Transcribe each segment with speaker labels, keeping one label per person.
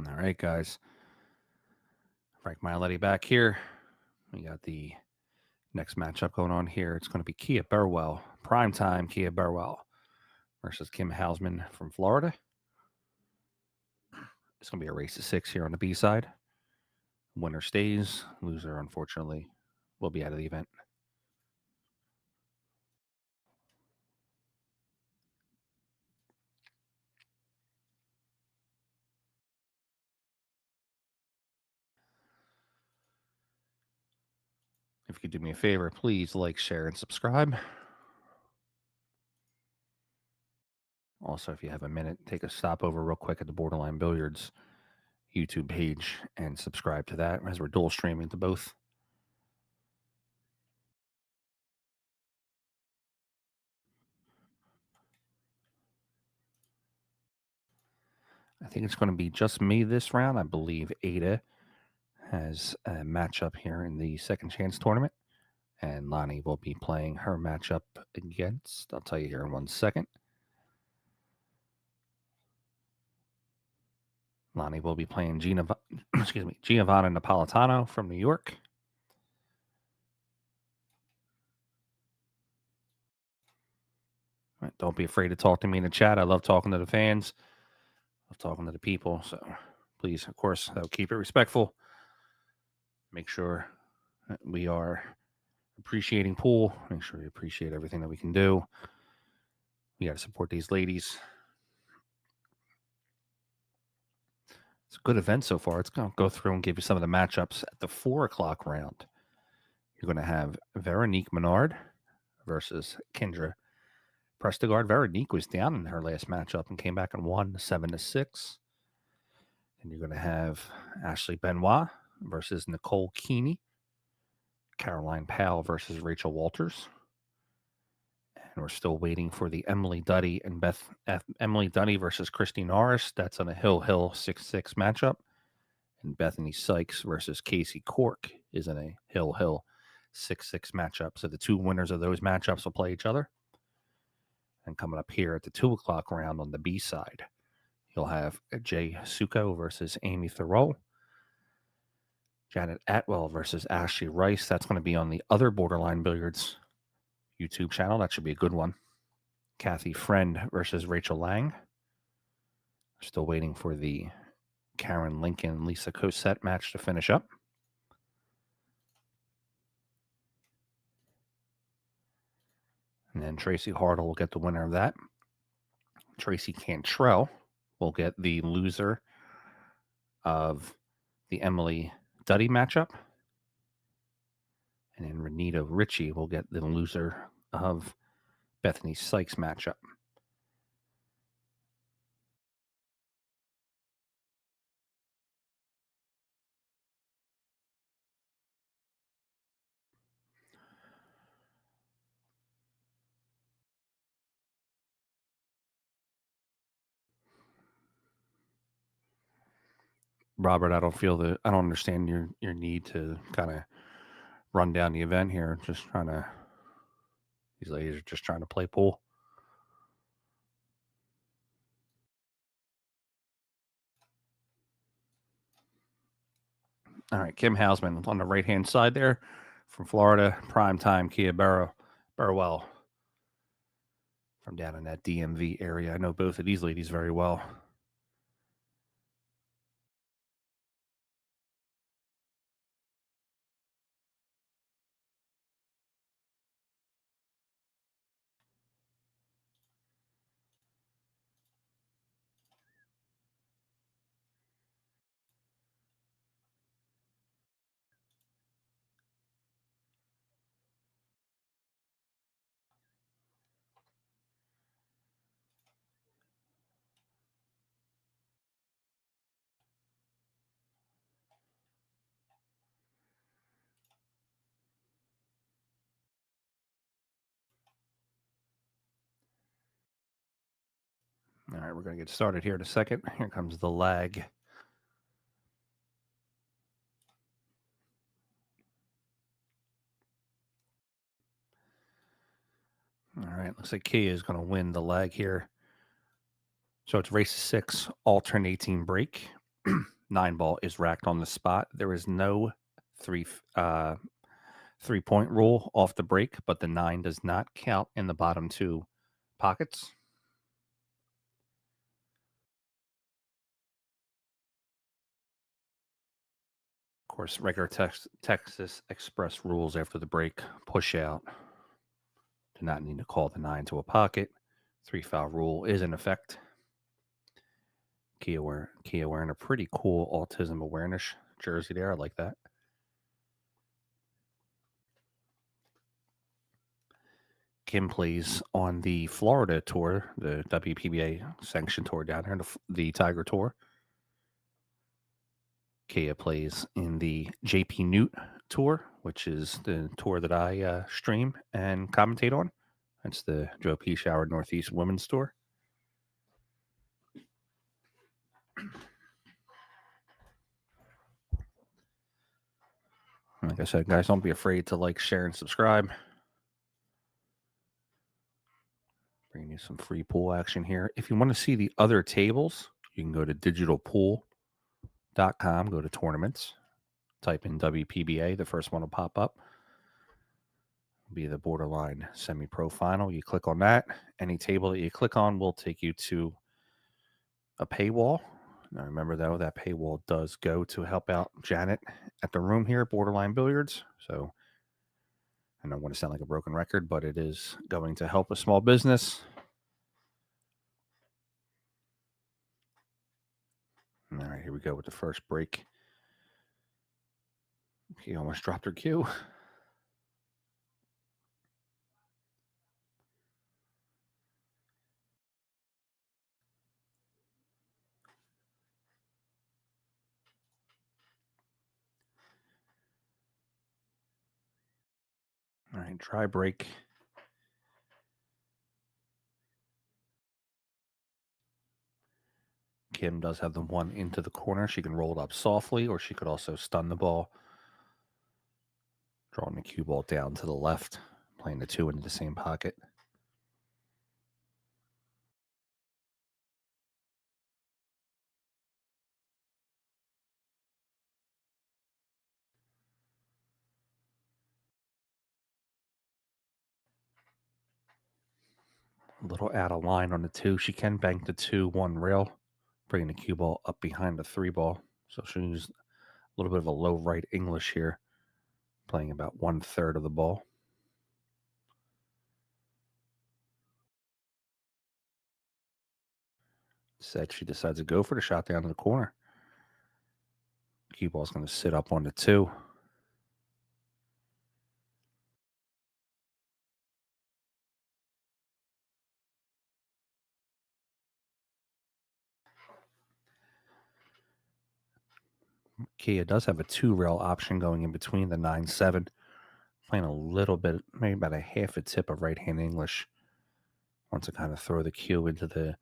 Speaker 1: All right, guys. Frank Miletti back here. We got the next matchup going on here. It's going to be Kia Burwell, primetime Kia Burwell versus Kim Housman from Florida. It's going to be a race to 6 here on the B side. Winner stays. Loser, unfortunately, will be out of the event. If you could do me a favor, please like, share, and subscribe. Also, if you have a minute, take a stop over real quick at the Borderline Billiards YouTube page and subscribe to that as we're dual streaming to both. I think it's going to be just me this round. I believe Ada has a matchup here in the second chance tournament, and Lonnie will be playing her matchup against. I'll tell you here in 1 second. Lonnie will be playing Giovanna Napolitano from New York. Right, don't be afraid to talk to me in the chat. I love talking to the fans. I love talking to the people. So please, of course, keep it respectful. Make sure that we are appreciating pool. Make sure we appreciate everything that we can do. We got to support these ladies. It's a good event so far. It's going to go through and give you some of the matchups at the 4 o'clock round. You're going to have Veronique Menard versus Kendra Prestigard. Veronique was down in her last matchup and came back and won 7-6. And you're going to have Ashley Benoit versus Nicole Keeney. Caroline Powell versus Rachel Walters. And we're still waiting for the Emily Duddy and Emily Duddy versus Christy Norris. That's on a Hill 6-6 matchup. And Bethany Sykes versus Casey Cork is in a Hill 6-6 matchup. So the two winners of those matchups will play each other. And coming up here at the 2 o'clock round on the B side, you'll have Jay Suko versus Amy Thoreau. Janet Atwell versus Ashley Rice. That's going to be on the other Borderline Billiards YouTube channel. That should be a good one. Kathy Friend versus Rachel Lang. Still waiting for the Karen Lincoln Lisa Cosette match to finish up. And then Tracy Hartle will get the winner of that. Tracy Cantrell will get the loser of the Emily Duddy matchup. And then Renita Ritchie will get the loser of Bethany Sykes matchup. Robert, I don't understand your need to kind of run down the event here. These ladies are just trying to play pool. All right, Kim Housman on the right-hand side there from Florida, primetime Kia Burwell from down in that DMV area. I know both of these ladies very well. All right, we're going to get started here in a second. Here comes the lag. All right, looks like Kia is going to win the lag here. So it's race 6, alternating break. 9 ball is racked on the spot. There is no three 3-point rule off the break, but the 9 does not count in the bottom 2 pockets. Of course, regular Texas Express rules after the break: push out. Do not need to call the 9 to a pocket. 3-foul rule is in effect. Kia wearing a pretty cool autism awareness jersey there. I like that. Kim plays on the Florida tour, the WPBA sanctioned tour down here, the Tiger Tour. Kia plays in the JP Newt Tour, which is the tour that I stream and commentate on. That's the Joe P. Shower Northeast Women's Tour. Like I said, guys, don't be afraid to like, share, and subscribe. Bringing you some free pool action here. If you want to see the other tables, you can go to digitalpool.com, go to tournaments, type in WPBA. The first one will pop up. It'll be the borderline semi-pro final. You click on that. Any table that you click on will take you to a paywall. Now remember, though, that paywall does go to help out Janet at the room here at Borderline Billiards. So I don't want to sound like a broken record, but it is going to help a small business. All right, here we go with the first break. He almost dropped her cue. All right, try break. Kim does have the 1 into the corner. She can roll it up softly, or she could also stun the ball, drawing the cue ball down to the left, playing the 2 into the same pocket. A little out of line on the 2. She can bank the 2-1 rail, bringing the cue ball up behind the 3 ball. So she'll use a little bit of a low right English here, playing about 1/3 of the ball. Said she decides to go for the shot down to the corner. Cue ball's going to sit up on the 2. Kia does have a 2 rail option going in between the 9-7, playing a little bit, maybe about a half a tip of right hand English. Wants to kind of throw the cue into the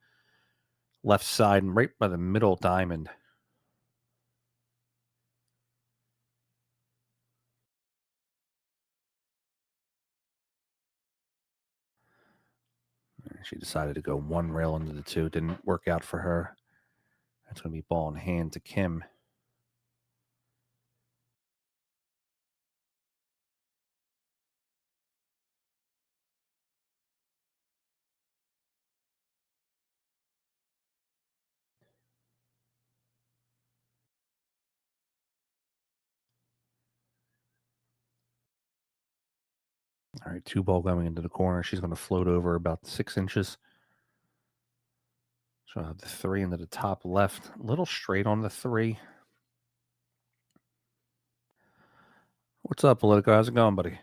Speaker 1: left side and right by the middle diamond. She decided to go 1 rail into the 2. Didn't work out for her. That's going to be ball in hand to Kim. All right, 2 ball going into the corner. She's going to float over about 6 inches. So I have the 3 into the top left. A little straight on the 3. What's up, Politico? How's it going, buddy?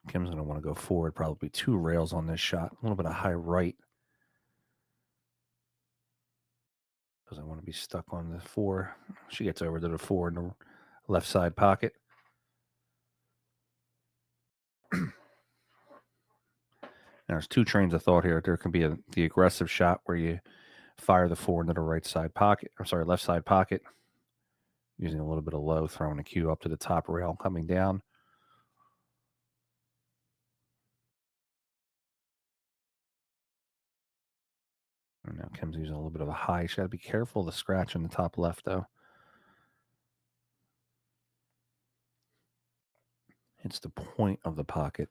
Speaker 1: Kim's going to want to go forward, probably 2 rails on this shot. A little bit of high right, because I want to be stuck on the 4. She gets over to the 4 in the left side pocket. There's 2 trains of thought here. There can be the aggressive shot where you fire the 4 into the right side pocket. I'm sorry, left side pocket, using a little bit of low, throwing the cue up to the top rail, coming down. And now Kim's using a little bit of a high. She got to be careful of the scratch in the top left, though. It's the point of the pocket.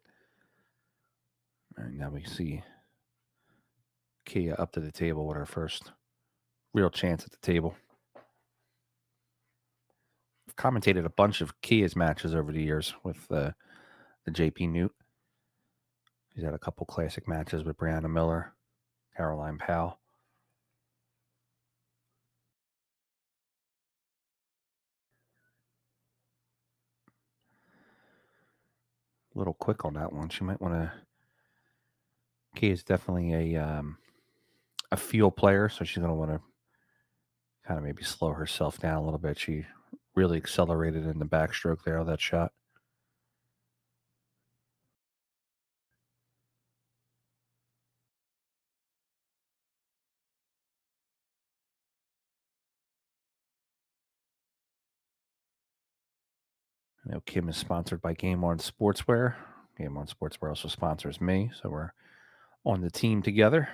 Speaker 1: All right, now we see Kia up to the table with her first real chance at the table. I've commentated a bunch of Kia's matches over the years with the JP Newt. He's had a couple classic matches with Brianna Miller, Caroline Powell. A little quick on that one. She might want to. Kia's definitely a field player, so she's going to want to kind of maybe slow herself down a little bit. She really accelerated in the backstroke there on that shot. You know, Kim is sponsored by Game On Sportswear. Game On Sportswear also sponsors me, so we're on the team together.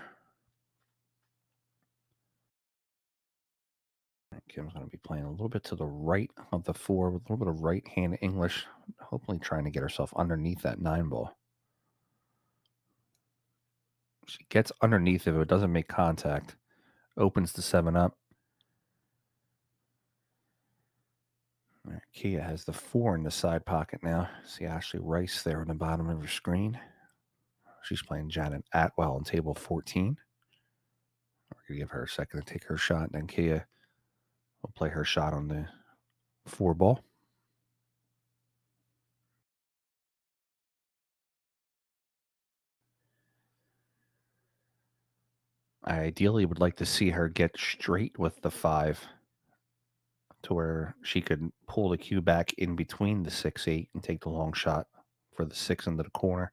Speaker 1: Kim's going to be playing a little bit to the right of the 4 with a little bit of right hand English, hopefully trying to get herself underneath that 9 ball. She gets underneath if it doesn't make contact, opens the 7 up. All right, Kia has the 4 in the side pocket now. See Ashley Rice there on the bottom of her screen. She's playing Janet Atwell on table 14. We're going to give her a second to take her shot, and then Kia will play her shot on the 4 ball. I ideally would like to see her get straight with the 5 to where she could pull the cue back in between the 6-8 and take the long shot for the 6 into the corner.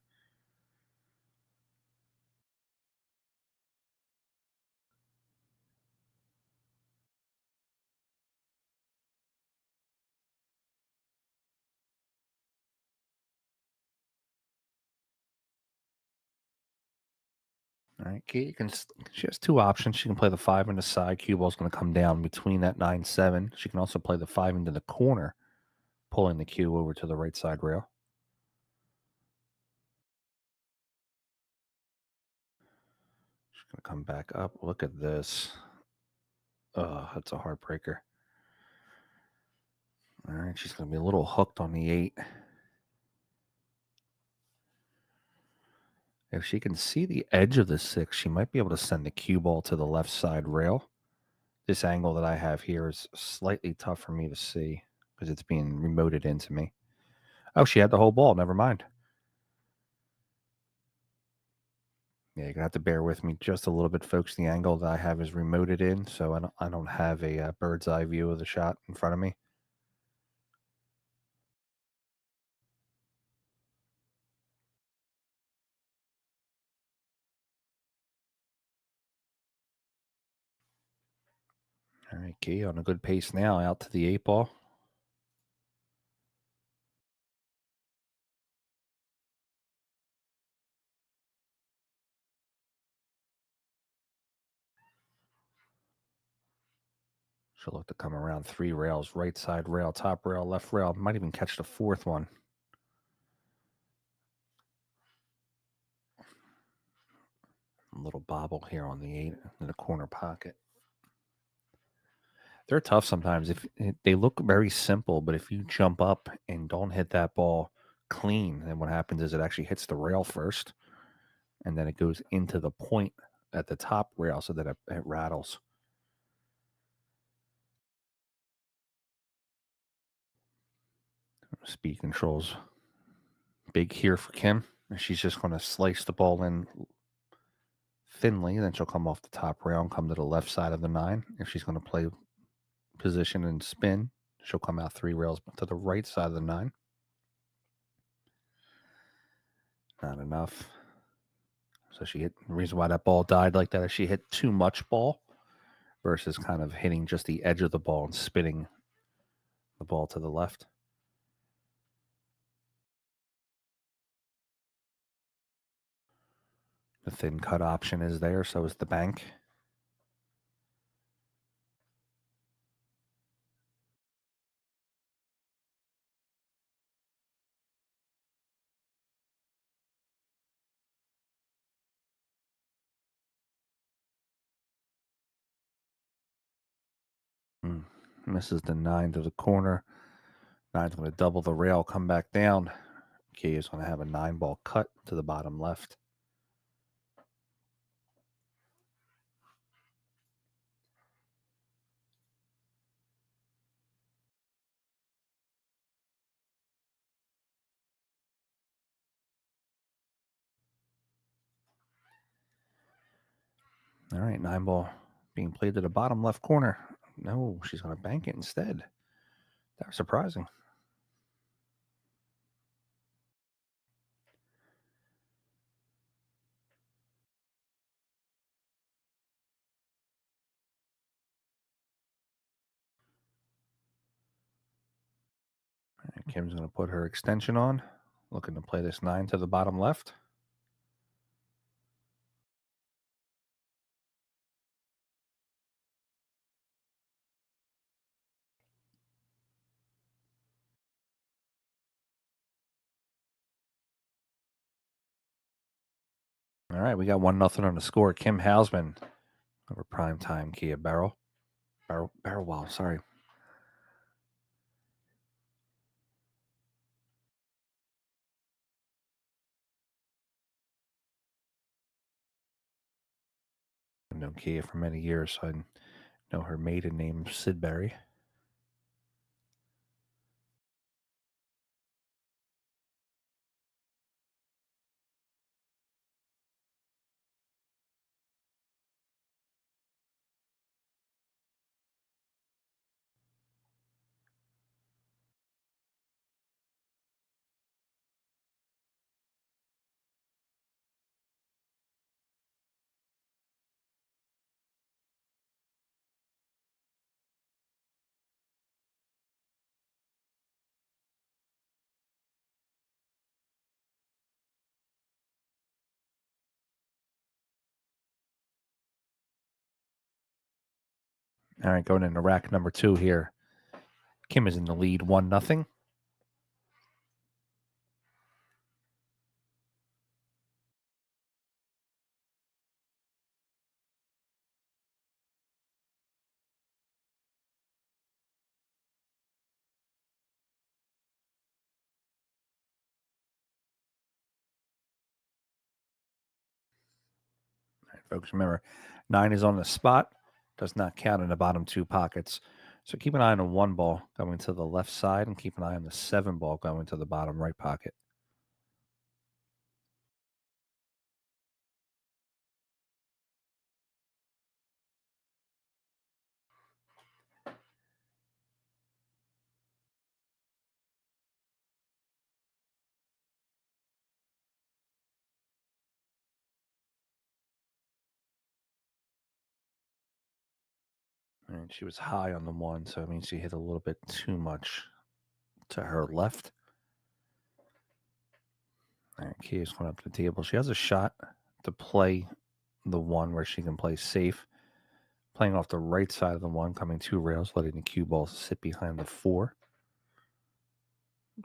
Speaker 1: All right, Kate she has 2 options. She can play the 5 in the side. Cue ball's going to come down between that 9-7. She can also play the 5 into the corner, pulling the cue over to the right side rail. She's going to come back up. Look at this. Oh, that's a heartbreaker. All right, she's going to be a little hooked on the 8. If she can see the edge of the 6, she might be able to send the cue ball to the left side rail. This angle that I have here is slightly tough for me to see because it's being remoted into me. Oh, she had the whole ball. Never mind. Yeah, you're gonna have to bear with me just a little bit, folks. The angle that I have is remoted in, so I don't have a bird's eye view of the shot in front of me. All right, Key on a good pace now, out to the 8 ball. She'll look to come around 3 rails, right side rail, top rail, left rail. Might even catch the 4th one. A little bobble here on the 8 in the corner pocket. They're tough sometimes. If they look very simple, but if you jump up and don't hit that ball clean, then what happens is it actually hits the rail first, and then it goes into the point at the top rail, so that it rattles. Speed controls big here for Kim. She's just going to slice the ball in thinly, then she'll come off the top rail and come to the left side of the 9. If she's going to play position and spin, she'll come out 3 rails to the right side of the 9. Not enough. So she hit. The reason why that ball died like that is she hit too much ball versus kind of hitting just the edge of the ball and spinning the ball to the left. The thin cut option is there, so is the bank. Misses the 9 to the corner. 9's going to double the rail, come back down. Key is going to have a 9-ball cut to the bottom left. All right, 9-ball being played to the bottom left corner. No, she's going to bank it instead. That was surprising. Right, Kim's going to put her extension on, looking to play this 9 to the bottom left. All right, we got 1-0 on the score. Kim Housman over primetime Kia Burwell, sorry. I've known Kia for many years, so I know her maiden name, Sidbury. All right, going into rack number 2 here. Kim is in the lead, 1-0. All right, folks, remember, 9 is on the spot. Does not count in the bottom 2 pockets. So keep an eye on the 1 ball going to the left side and keep an eye on the 7 ball going to the bottom right pocket. And she was high on the 1, so it means she hit a little bit too much to her left. All right, Kia's going up to the table. She has a shot to play the 1 where she can play safe. Playing off the right side of the 1, coming 2 rails, letting the cue ball sit behind the 4.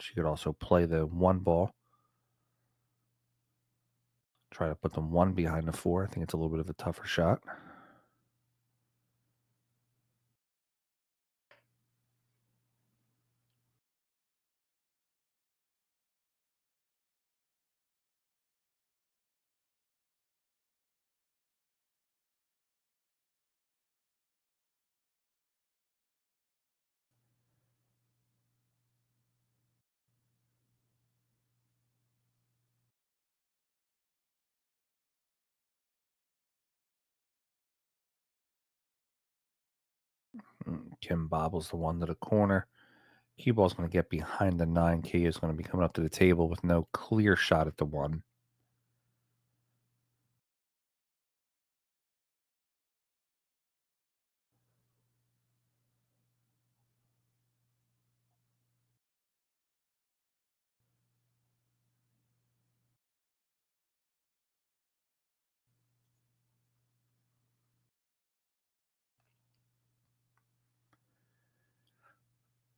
Speaker 1: She could also play the 1 ball. Try to put the 1 behind the 4. I think it's a little bit of a tougher shot. Kim bobbles the 1 to the corner. Cue ball's going to get behind the 9. Kia is going to be coming up to the table with no clear shot at the 1.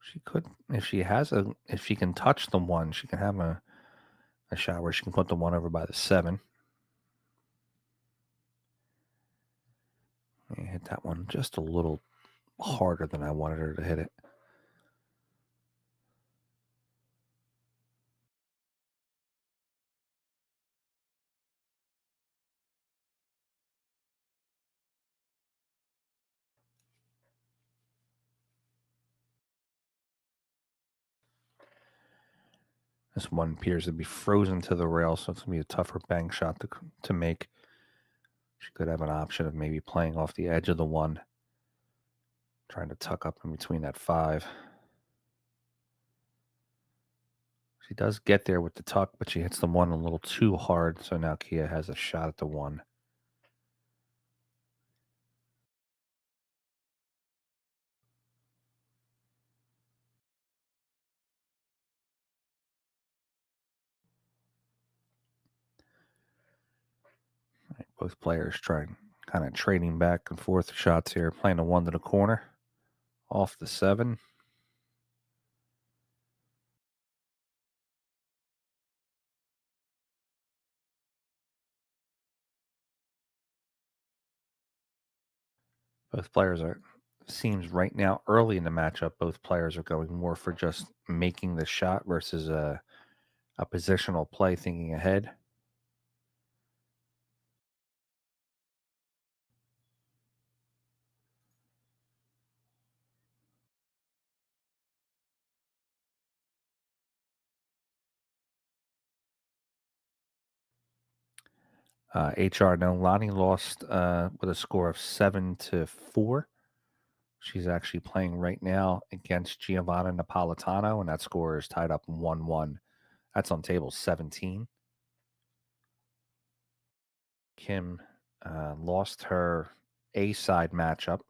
Speaker 1: She could, if she can touch the 1, she can have a shot where she can put the 1 over by the 7. Hit that one just a little harder than I wanted her to hit it. This one appears to be frozen to the rail, so it's going to be a tougher bank shot to make. She could have an option of maybe playing off the edge of the one, trying to tuck up in between that 5. She does get there with the tuck, but she hits the 1 a little too hard, so now Kia has a shot at the 1. Right, both players trying kind of trading back and forth shots here, playing the 1 to the corner, off the 7. Both players are, seems right now, early in the matchup, both players are going more for just making the shot versus a positional play, thinking ahead. HR, no, Lonnie lost with a score of 7-4. She's actually playing right now against Giovanna Napolitano, and that score is tied up 1-1. That's on table 17. Kim lost her A side matchup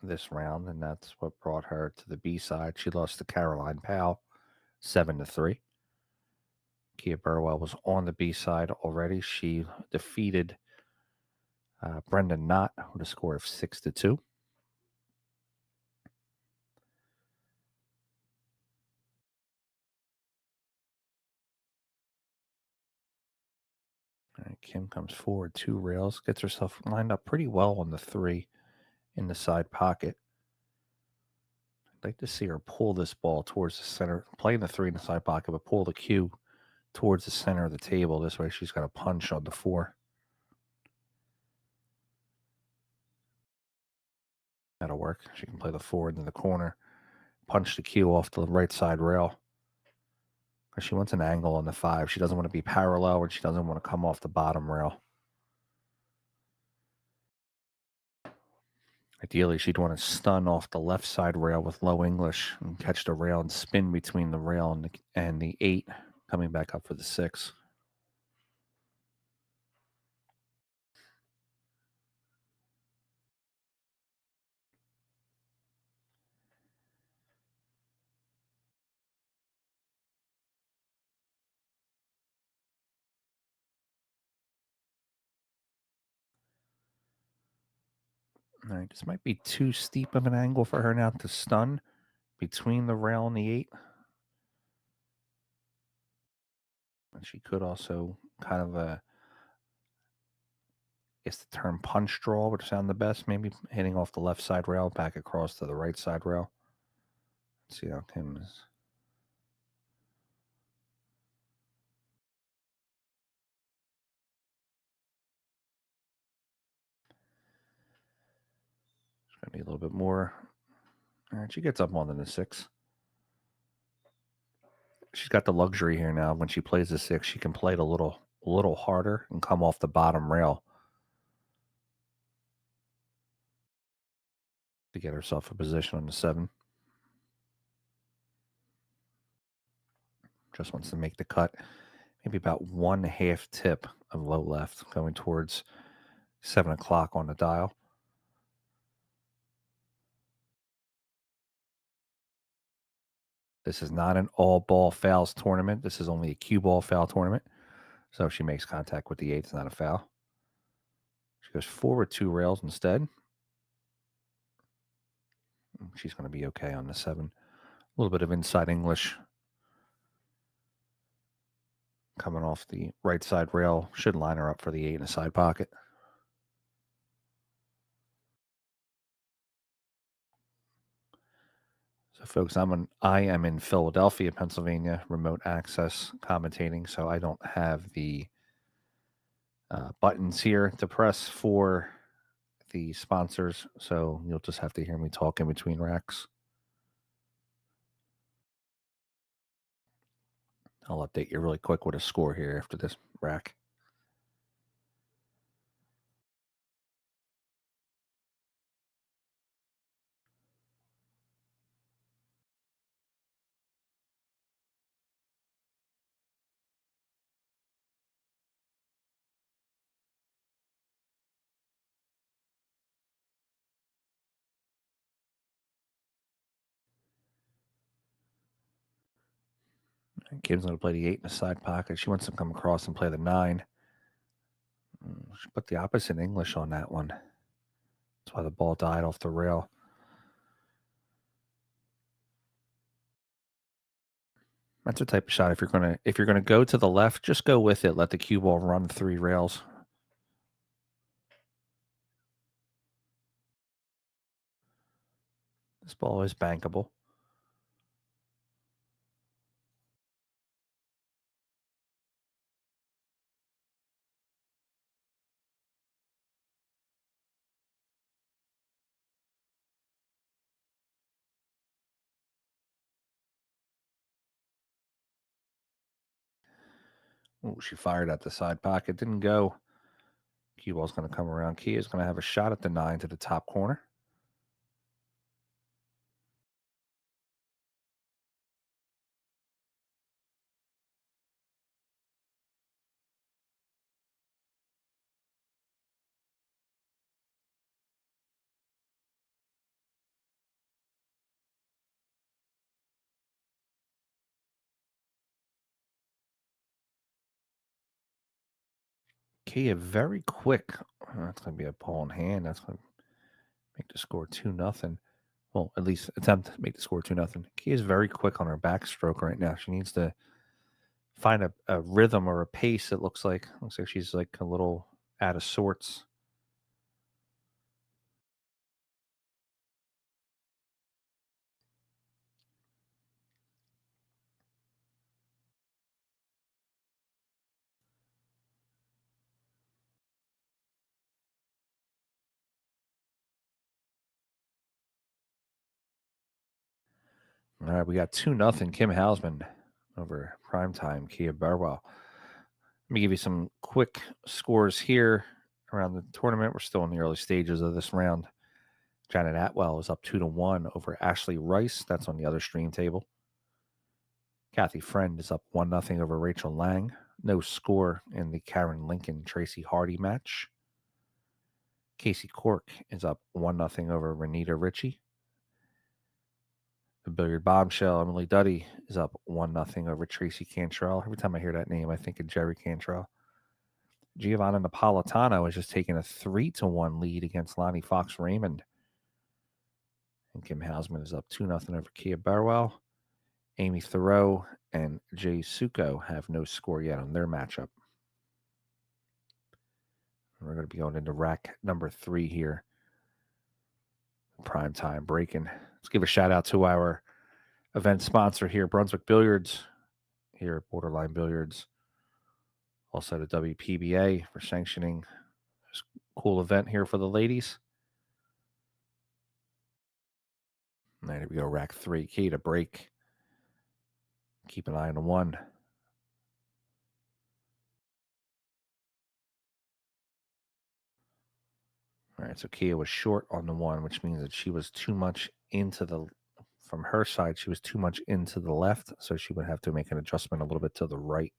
Speaker 1: this round, and that's what brought her to the B side. She lost to Caroline Powell 7-3. Kia Burwell was on the B side already. She defeated Brenda Knott with a score of 6-2. All right, Kim comes forward 2 rails, gets herself lined up pretty well on the 3 in the side pocket. I'd like to see her pull this ball towards the center, play the 3 in the side pocket, but pull the cue towards the center of the table. This way she's got a punch on the 4. That'll work. She can play the 4 into the corner, punch the cue off the right side rail. Because she wants an angle on the 5. She doesn't want to be parallel, and she doesn't want to come off the bottom rail. Ideally, she'd want to stun off the left side rail with low English and catch the rail and spin between the rail and the 8, coming back up for the 6. All right, this might be too steep of an angle for her now to stun between the rail and the 8. And she could also kind of, I guess the term punch draw would sound the best, maybe hitting off the left side rail back across to the right side rail. Let's see how Kim is. It's going to be a little bit more. All right, she gets up more than the 6. She's got the luxury here now. When she plays the 6, she can play it a little harder and come off the bottom rail to get herself a position on the 7. Just wants to make the cut. Maybe about 1/2 tip of low left going towards 7 o'clock on the dial. This is not an all ball fouls tournament. This is only a cue ball foul tournament. So if she makes contact with the 8, it's not a foul. She goes forward 2 rails instead. She's going to be okay on the 7. A little bit of inside English coming off the right side rail. Should line her up for the 8 in the side pocket. Folks, I am in Philadelphia, Pennsylvania, remote access commentating, so I don't have the buttons here to press for the sponsors, so you'll just have to hear me talk in between racks. I'll update you really quick with a score here after this rack. Kim's going to play the 8 in the side pocket. She wants to come across and play the 9. She put the opposite English on that one. That's why the ball died off the rail. That's a type of shot. If you're gonna go to the left, just go with it. Let the cue ball run 3 rails. This ball is bankable. Ooh, she fired at the side pocket. Didn't go. Cue ball's going to come around. Kia's going to have a shot at the 9 to the top corner. Kia very quick. That's going to be a ball in hand. That's going to make the score 2-0. Well, at least attempt to make the score 2-0. Kia's very quick on her backstroke right now. She needs to find a rhythm or a pace. It looks like she's like a little out of sorts. All right, we got 2-0 Kim Housman over primetime Kia Burwell. Let me give you some quick scores here around the tournament. We're still in the early stages of this round. Janet Atwell is up 2-1 over Ashley Rice. That's on the other stream table. Kathy Friend is up 1-0 over Rachel Lang. No score in the Karen Lincoln Tracy Hardy match. Casey Cork is up 1-0 over Renita Ritchie. The Billiard Bombshell, Emily Duddy, is up 1-0 over Tracy Cantrell. Every time I hear that name, I think of Jerry Cantrell. Giovanna Napolitano has just taken a 3-1 lead against Lonnie Fox Raymond. And Kim Housman is up 2-0 over Kia Burwell. Amy Thoreau and Jay Suko have no score yet on their matchup. We're going to be going into rack number 3 here. Prime time breaking. Let's give a shout out to our event sponsor here, Brunswick Billiards, here at Borderline Billiards. Also to WPBA for sanctioning this cool event here for the ladies. And there we go, rack 3, key to break. Keep an eye on the 1. All right, so Kia was short on the 1, which means that she was too much from her side, she was too much into the left, so she would have to make an adjustment a little bit to the right.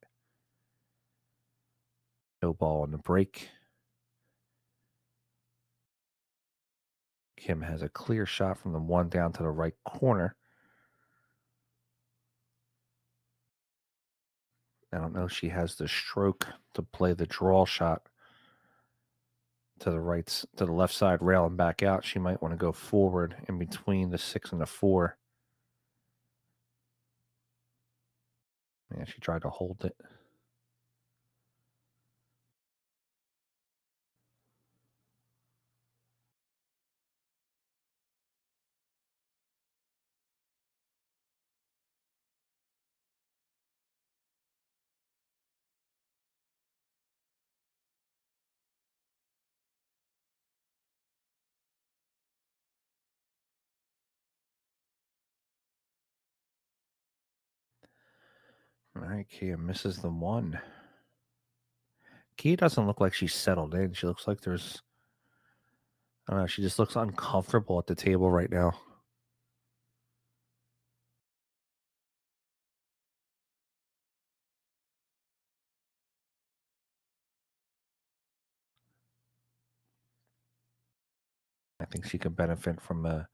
Speaker 1: No ball on the break. Kim has a clear shot from the 1 down to the right corner. I don't know if she has the stroke to play the draw shot to the left side rail and back out. She might want to go forward in between the 6 and the 4. Yeah, she tried to hold it. All right, Kia misses the one. Kia doesn't look like she's settled in. She looks like I don't know, she just looks uncomfortable at the table right now. I think she could benefit from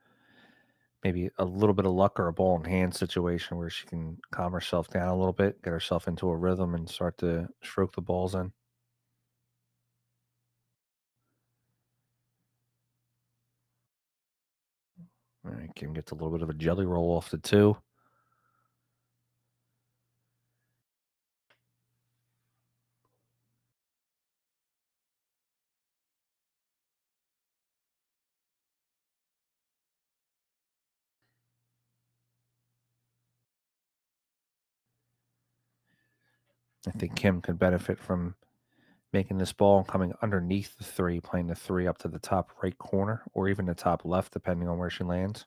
Speaker 1: maybe a little bit of luck or a ball in hand situation where she can calm herself down a little bit, get herself into a rhythm, and start to stroke the balls in. All right, Kim gets a little bit of a jelly roll off the two. I think Kim could benefit from making this ball and coming underneath the three, playing the three up to the top right corner or even the top left, depending on where she lands.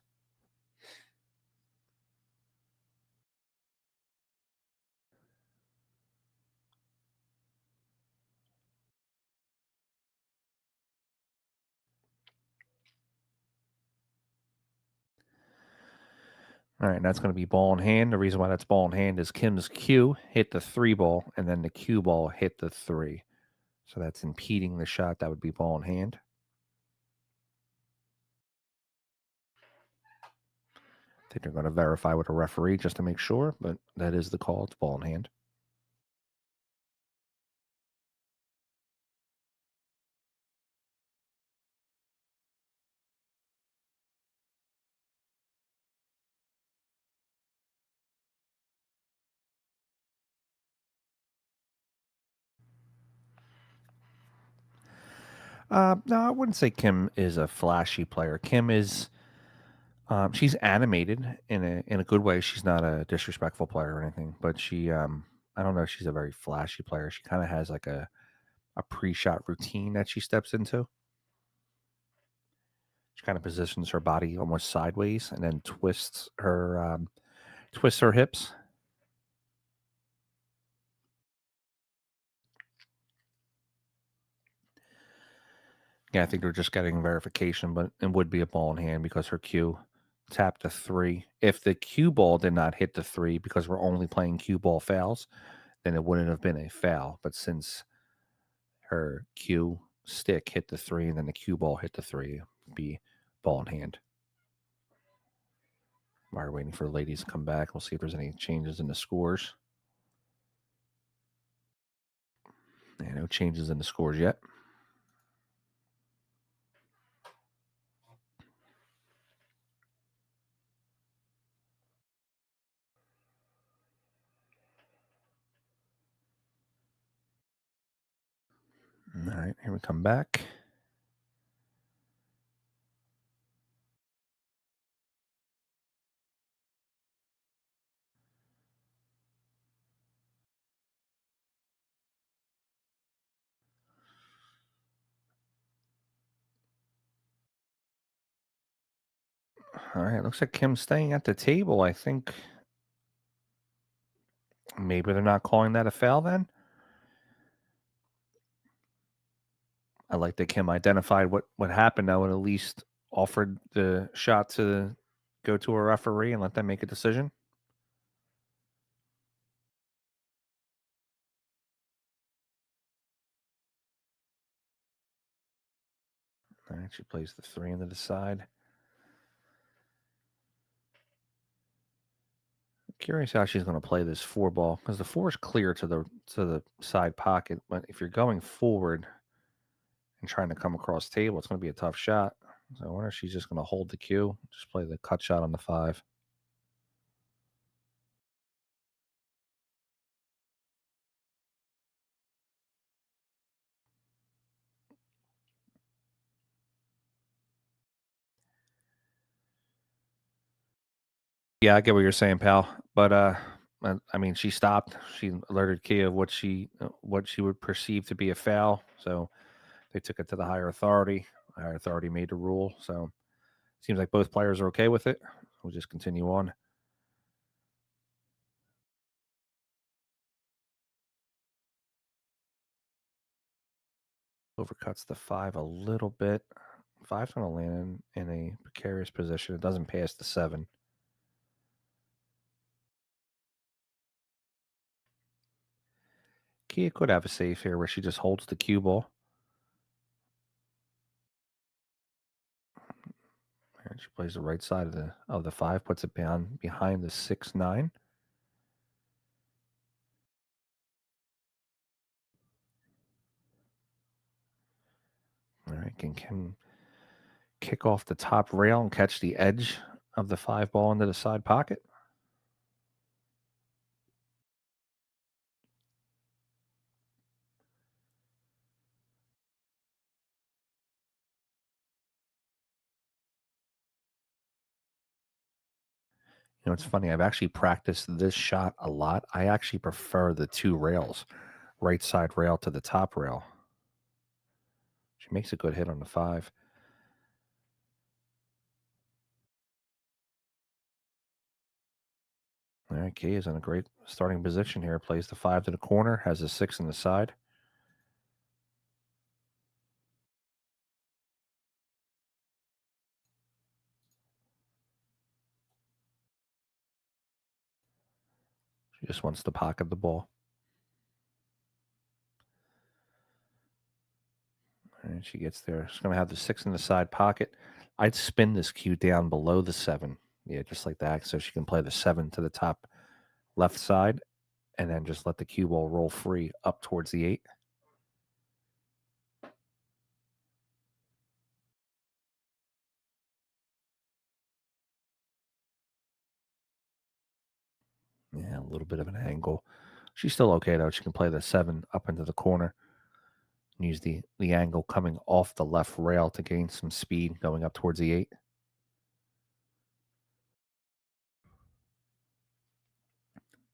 Speaker 1: All right, and that's going to be ball in hand. The reason why that's ball in hand is Kim's cue hit the three ball, and then the cue ball hit the three. So that's impeding the shot. That would be ball in hand. I think they're going to verify with a referee just to make sure, but that is the call. It's ball in hand. No, I wouldn't say Kim is a flashy player. Kim is she's animated in a good way. She's not a disrespectful player or anything, but I don't know if she's a very flashy player. She kind of has like a pre-shot routine that she steps into. She kind of positions her body almost sideways and then twists her hips. Yeah, I think they're just getting verification, but it would be a ball in hand because her cue tapped a three. If the cue ball did not hit the three because we're only playing cue ball fouls, then it wouldn't have been a foul. But since her cue stick hit the three and then the cue ball hit the three, it'd be ball in hand. While we're waiting for the ladies to come back, we'll see if there's any changes in the scores. Yeah, no changes in the scores yet. All right, here we come back. All right, looks like Kim's staying at the table. I think maybe they're not calling that a foul then. I like that Kim identified what happened though and at least offered the shot to go to a referee and let them make a decision. All right, she plays the three into the side. Curious how she's going to play this four ball because the four is clear to the side pocket, but if you're going forward and trying to come across table, it's going to be a tough shot. So I wonder if she's just going to hold the cue, just play the cut shot on the five. Yeah, I get what you're saying, pal. But I mean, she stopped. She alerted Kia of what she would perceive to be a foul. So they took it to the higher authority. Higher authority made the rule. So seems like both players are okay with it. We'll just continue on. Overcuts the 5 a little bit. 5's going to land in a precarious position. It doesn't pass the 7. Kia could have a safe here where she just holds the cue ball. And she plays the right side of the 5, puts it down behind the 6-9. All right, can kick off the top rail and catch the edge of the 5 ball into the side pocket. You know, it's funny. I've actually practiced this shot a lot. I actually prefer the 2 rails, right side rail to the top rail. She makes a good hit on the 5. All right, Kay is in a great starting position here. Plays the 5 to the corner, has a 6 in the side. She just wants to pocket the ball. And she gets there. She's going to have the 6 in the side pocket. I'd spin this cue down below the 7. Yeah, just like that. So she can play the 7 to the top left side and then just let the cue ball roll free up towards the 8. Yeah, a little bit of an angle. She's still okay, though. She can play the 7 up into the corner and use the angle coming off the left rail to gain some speed going up towards the 8.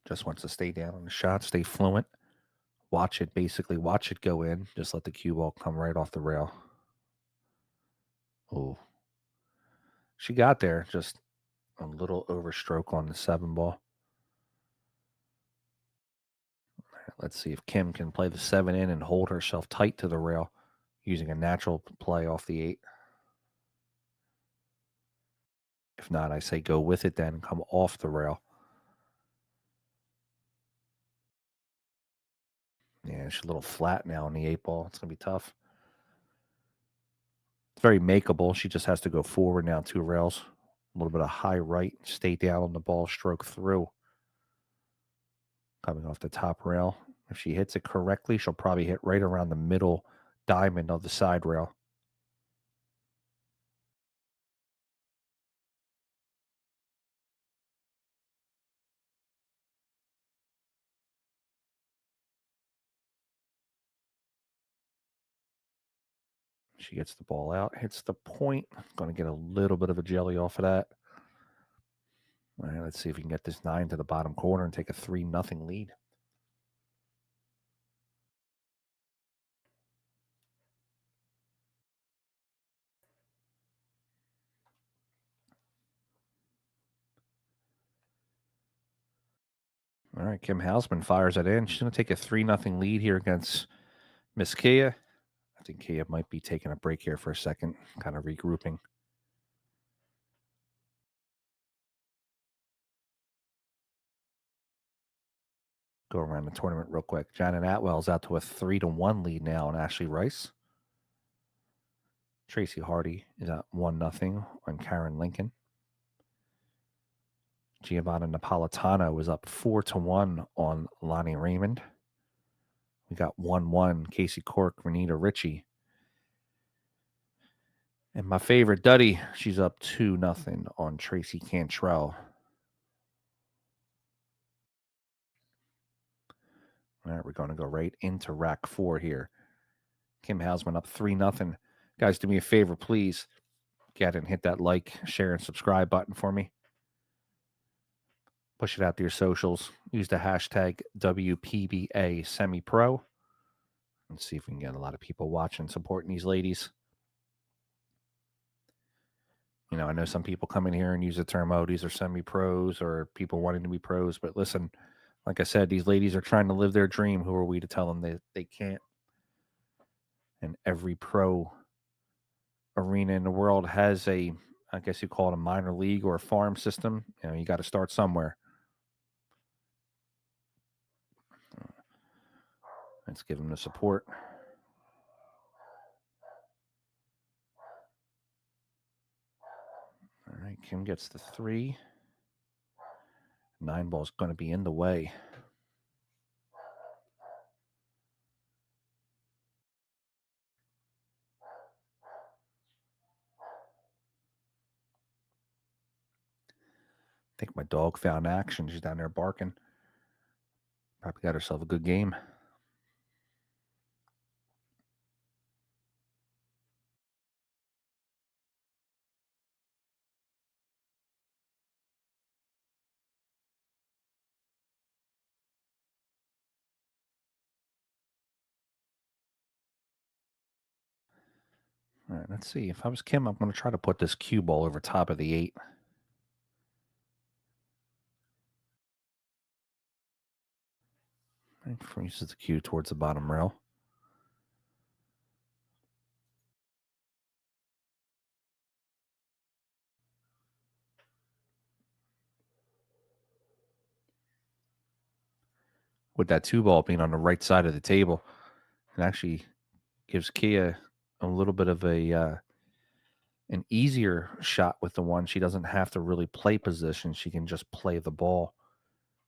Speaker 1: Just wants to stay down on the shot, stay fluent. Watch it go in. Just let the cue ball come right off the rail. Oh, she got there. Just a little overstroke on the 7 ball. Let's see if Kim can play the 7 in and hold herself tight to the rail using a natural play off the 8. If not, I say go with it then, come off the rail. Yeah, she's a little flat now on the 8 ball. It's going to be tough. It's very makeable. She just has to go forward now 2 rails. A little bit of high right, stay down on the ball, stroke through. Coming off the top rail. If she hits it correctly, she'll probably hit right around the middle diamond of the side rail. She gets the ball out, hits the point. Going to get a little bit of a jelly off of that. All right, let's see if we can get this 9 to the bottom corner and take a 3-0 lead. All right, Kim Housman fires it in. She's going to take a 3-0 lead here against Miss Kia. I think Kia might be taking a break here for a second, kind of regrouping. Go around the tournament real quick. Janet Atwell's out to a 3-1 lead now on Ashley Rice. Tracy Hardy is at 1-0 on Karen Lincoln. Giovanna Napolitano is up 4-1 on Lonnie Raymond. We got 1-1 Casey Cork, Renita Ritchie. And my favorite, Duddy, she's up 2-0 on Tracy Cantrell. All right, we're going to go right into rack 4 here. Kim Housman up 3-0. Guys, do me a favor, please. Get and hit that like, share, and subscribe button for me. Push it out to your socials. Use the hashtag WPBA Semi-Pro. Let's see if we can get a lot of people watching, supporting these ladies. You know, I know some people come in here and use the term, oh, these are semi-pros or people wanting to be pros. But listen, like I said, these ladies are trying to live their dream. Who are we to tell them that they can't? And every pro arena in the world has I guess you call it a minor league or a farm system. You got to start somewhere. Let's give him the support. All right, Kim gets the 3. 9 ball's going to be in the way. I think my dog found action. She's down there barking. Probably got herself a good game. All right, let's see. If I was Kim, I'm going to try to put this cue ball over top of the 8. Right, freezes the cue towards the bottom rail. With that 2 ball being on the right side of the table, it actually gives Kia a little bit of an easier shot with the 1. She doesn't have to really play position. She can just play the ball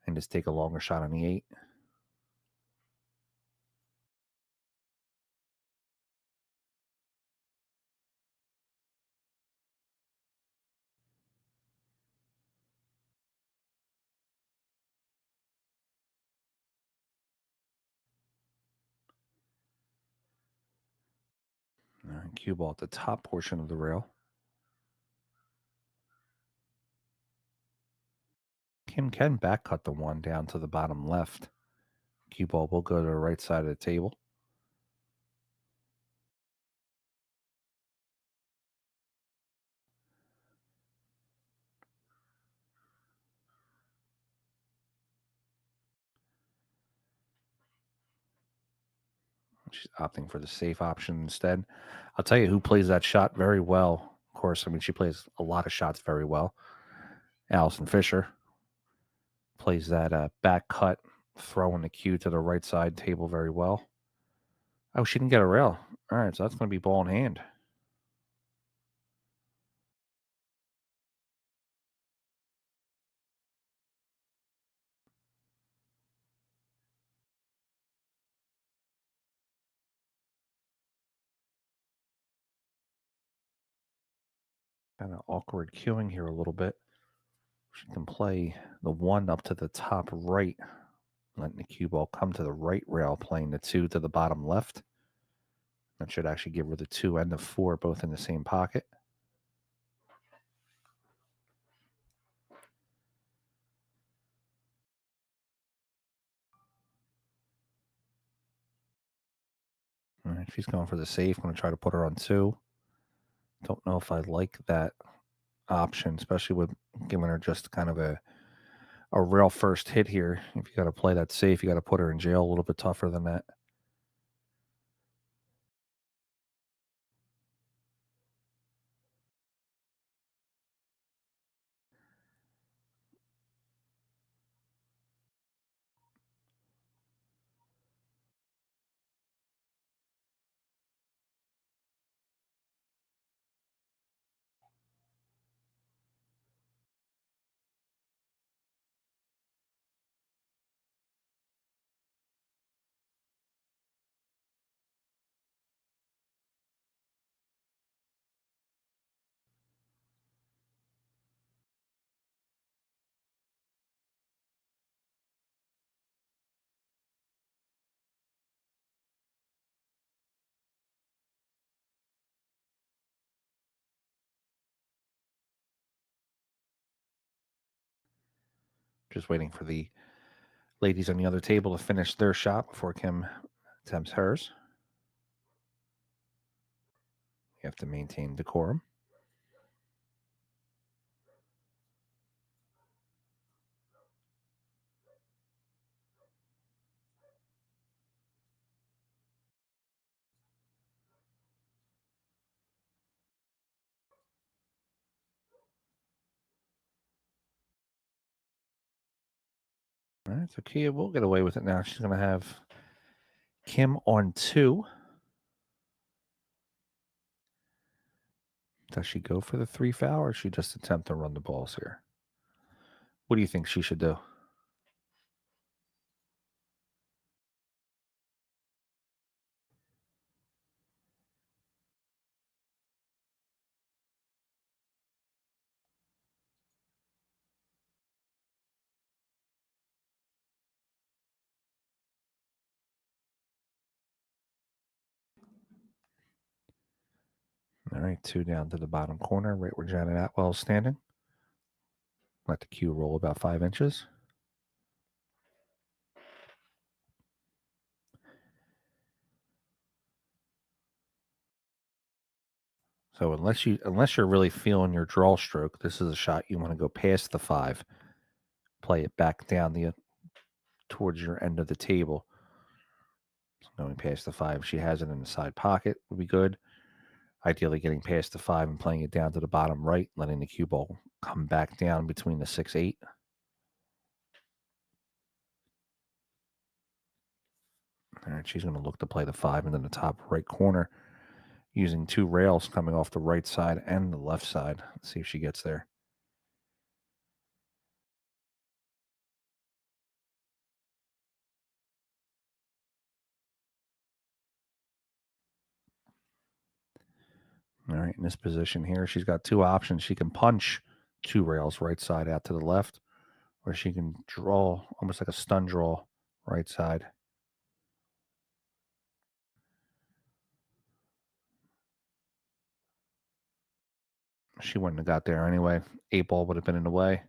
Speaker 1: and just take a longer shot on the 8. All right, cue ball at the top portion of the rail. Kim can back cut the 1 down to the bottom left. Cue ball will go to the right side of the table. She's opting for the safe option instead. I'll tell you who plays that shot very well. Of course, I mean, she plays a lot of shots very well. Allison Fisher plays that back cut, throwing the cue to the right side table very well. Oh, she didn't get a rail. All right, so that's going to be ball in hand. Kind of awkward cueing here a little bit. She can play the 1 up to the top right, letting the cue ball come to the right rail, playing the 2 to the bottom left. That should actually give her the 2 and the 4 both in the same pocket. All right, she's going for the safe. I'm going to try to put her on 2. Don't know if I like that option, especially with giving her just kind of a rail first hit here. If you got to play that safe, you got to put her in jail a little bit tougher than that. Just waiting for the ladies on the other table to finish their shot before Kim attempts hers. You have to maintain decorum. All right, so Kia will get away with it now. She's going to have Kim on 2. Does she go for the 3 foul or she just attempt to run the balls here? What do you think she should do? All right, 2 down to the bottom corner, right where Janet Atwell's standing. Let the cue roll about 5 inches. So unless you're really feeling your draw stroke, this is a shot you want to go past the 5, play it back down towards your end of the table. Going past the 5, she has it in the side pocket would be good. Ideally, getting past the 5 and playing it down to the bottom right, letting the cue ball come back down between the 6-8. All right, she's going to look to play the 5 into the top right corner, using 2 rails coming off the right side and the left side. Let's see if she gets there. All right, in this position here, she's got 2 options. She can punch 2 rails right side out to the left, or she can draw almost like a stun draw right side. She wouldn't have got there anyway. 8 ball would have been in the way.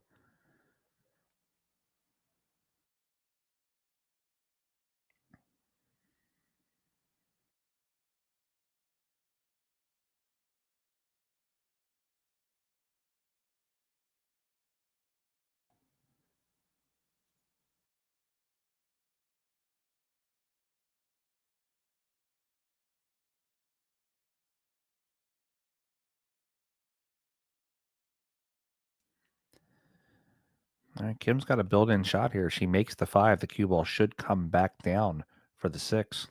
Speaker 1: All right, Kim's got a built-in shot here. She makes the 5. The cue ball should come back down for the 6.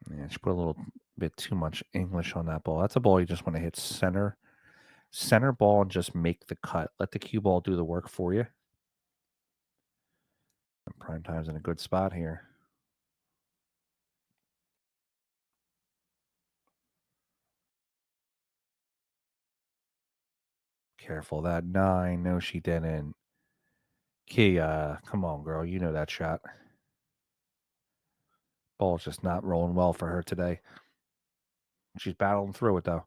Speaker 1: Yeah, she put a little bit too much English on that ball. That's a ball you just want to hit center ball and just make the cut. Let the cue ball do the work for you. And prime time's in a good spot here. Careful, that 9. No, she didn't. Kia, come on, girl. You know that shot. Ball's just not rolling well for her today. She's battling through it, though.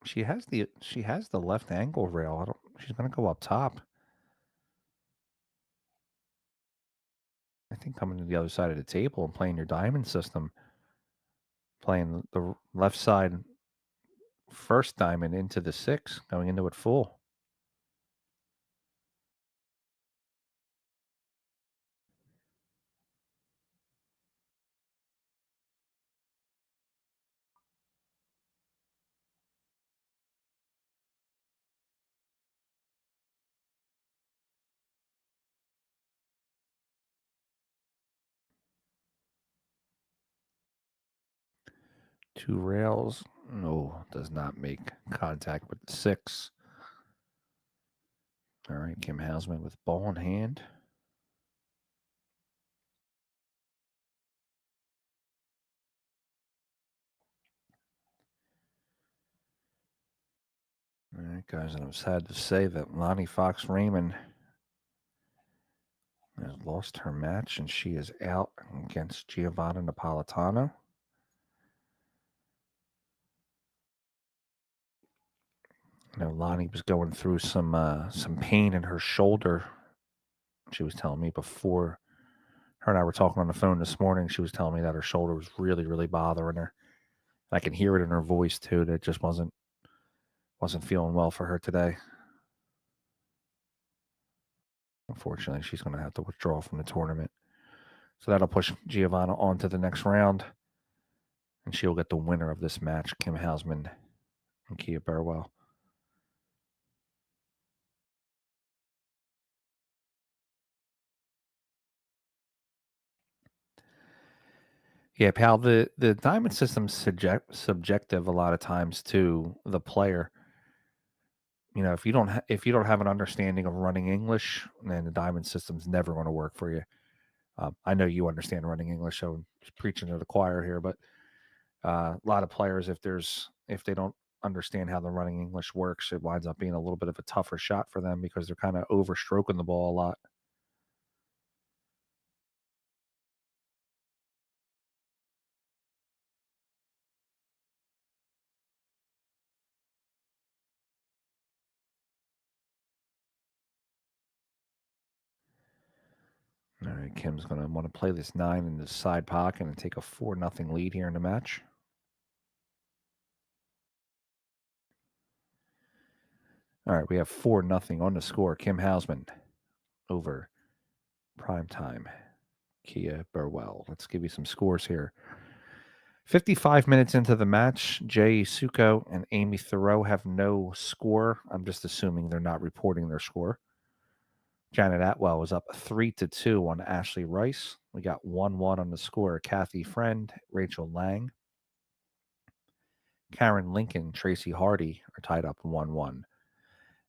Speaker 1: She has the left angle rail. She's gonna go up top. I think coming to the other side of the table and playing your diamond system, playing the left side first diamond into the 6, going into it full. Two rails. No, does not make contact with the 6. All right, Kim Housman with ball in hand. All right, guys, and I'm sad to say that Lonnie Fox Raymond has lost her match, and she is out against Giovanna Napolitano. You know, Lonnie was going through some pain in her shoulder. She was telling me before Her and I were talking on the phone this morning. She was telling me that her shoulder was really, really bothering her. I can hear it in her voice too. That it just wasn't feeling well for her today. Unfortunately, she's going to have to withdraw from the tournament. So that'll push Giovanna on to the next round. And she'll get the winner of this match, Kim Housman and Kia Burwell. Yeah, pal, the diamond system's subjective a lot of times to the player. You know, if you don't have an understanding of running English, then the diamond system's never going to work for you. I know you understand running English, so I'm just preaching to the choir here. But a lot of players, if they don't understand how the running English works, it winds up being a little bit of a tougher shot for them because they're kind of overstroking the ball a lot. All right, Kim's going to want to play this 9 in the side pocket and take a 4-0 lead here in the match. All right, we have 4-0 on the score. Kim Housman over primetime Kia Burwell. Let's give you some scores here. 55 minutes into the match, Jay Suko and Amy Thoreau have no score. I'm just assuming they're not reporting their score. Janet Atwell was up 3-2 on Ashley Rice. We got 1-1 on the score. Kathy Friend, Rachel Lang, Karen Lincoln, Tracy Hardy are tied up 1-1.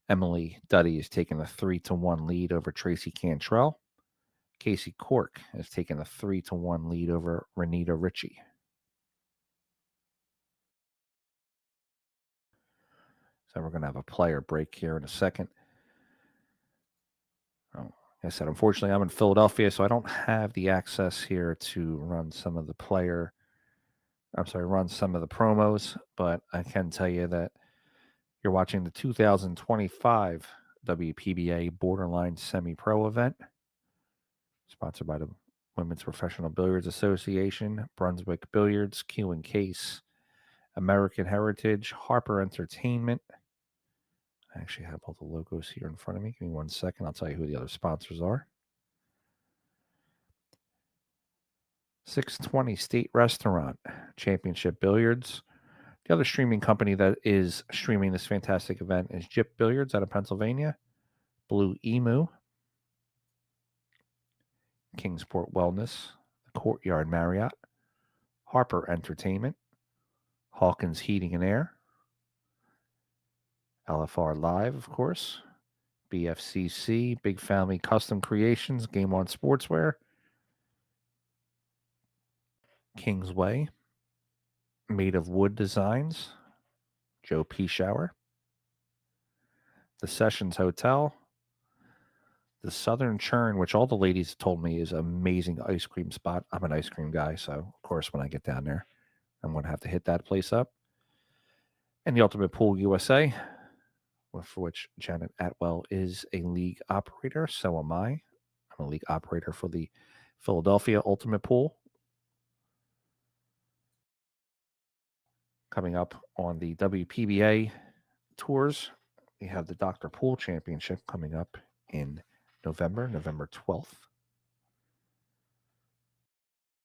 Speaker 1: Emily Duddy is taking a 3-1 lead over Tracy Cantrell. Casey Cork has taken a 3-1 lead over Renita Ritchie. So we're going to have a player break here in a second. Oh, like I said, unfortunately, I'm in Philadelphia, so I don't have the access here to run some of the promos, but I can tell you that you're watching the 2025 WPBA Borderline Semi-Pro event, sponsored by the Women's Professional Billiards Association, Brunswick Billiards, Q and Case, American Heritage, Harper Entertainment. I actually have all the logos here in front of me. Give me 1 second. I'll tell you who the other sponsors are. 620 State Restaurant, Championship Billiards. The other streaming company that is streaming this fantastic event is Jip Billiards out of Pennsylvania, Blue Emu, Kingsport Wellness, the Courtyard Marriott, Harper Entertainment, Hawkins Heating and Air, LFR Live, of course, BFCC, Big Family Custom Creations, Game On Sportswear, Kingsway, Made of Wood Designs, Joe P. Shower, The Sessions Hotel, the Southern Churn, which all the ladies told me is an amazing ice cream spot. I'm an ice cream guy, so of course when I get down there, I'm going to have to hit that place up. And the Ultimate Pool USA, for which Janet Atwell is a league operator. So am I. I'm a league operator for the Philadelphia Ultimate Pool. Coming up on the WPBA tours, we have the Dr. Pool Championship coming up in November 12th.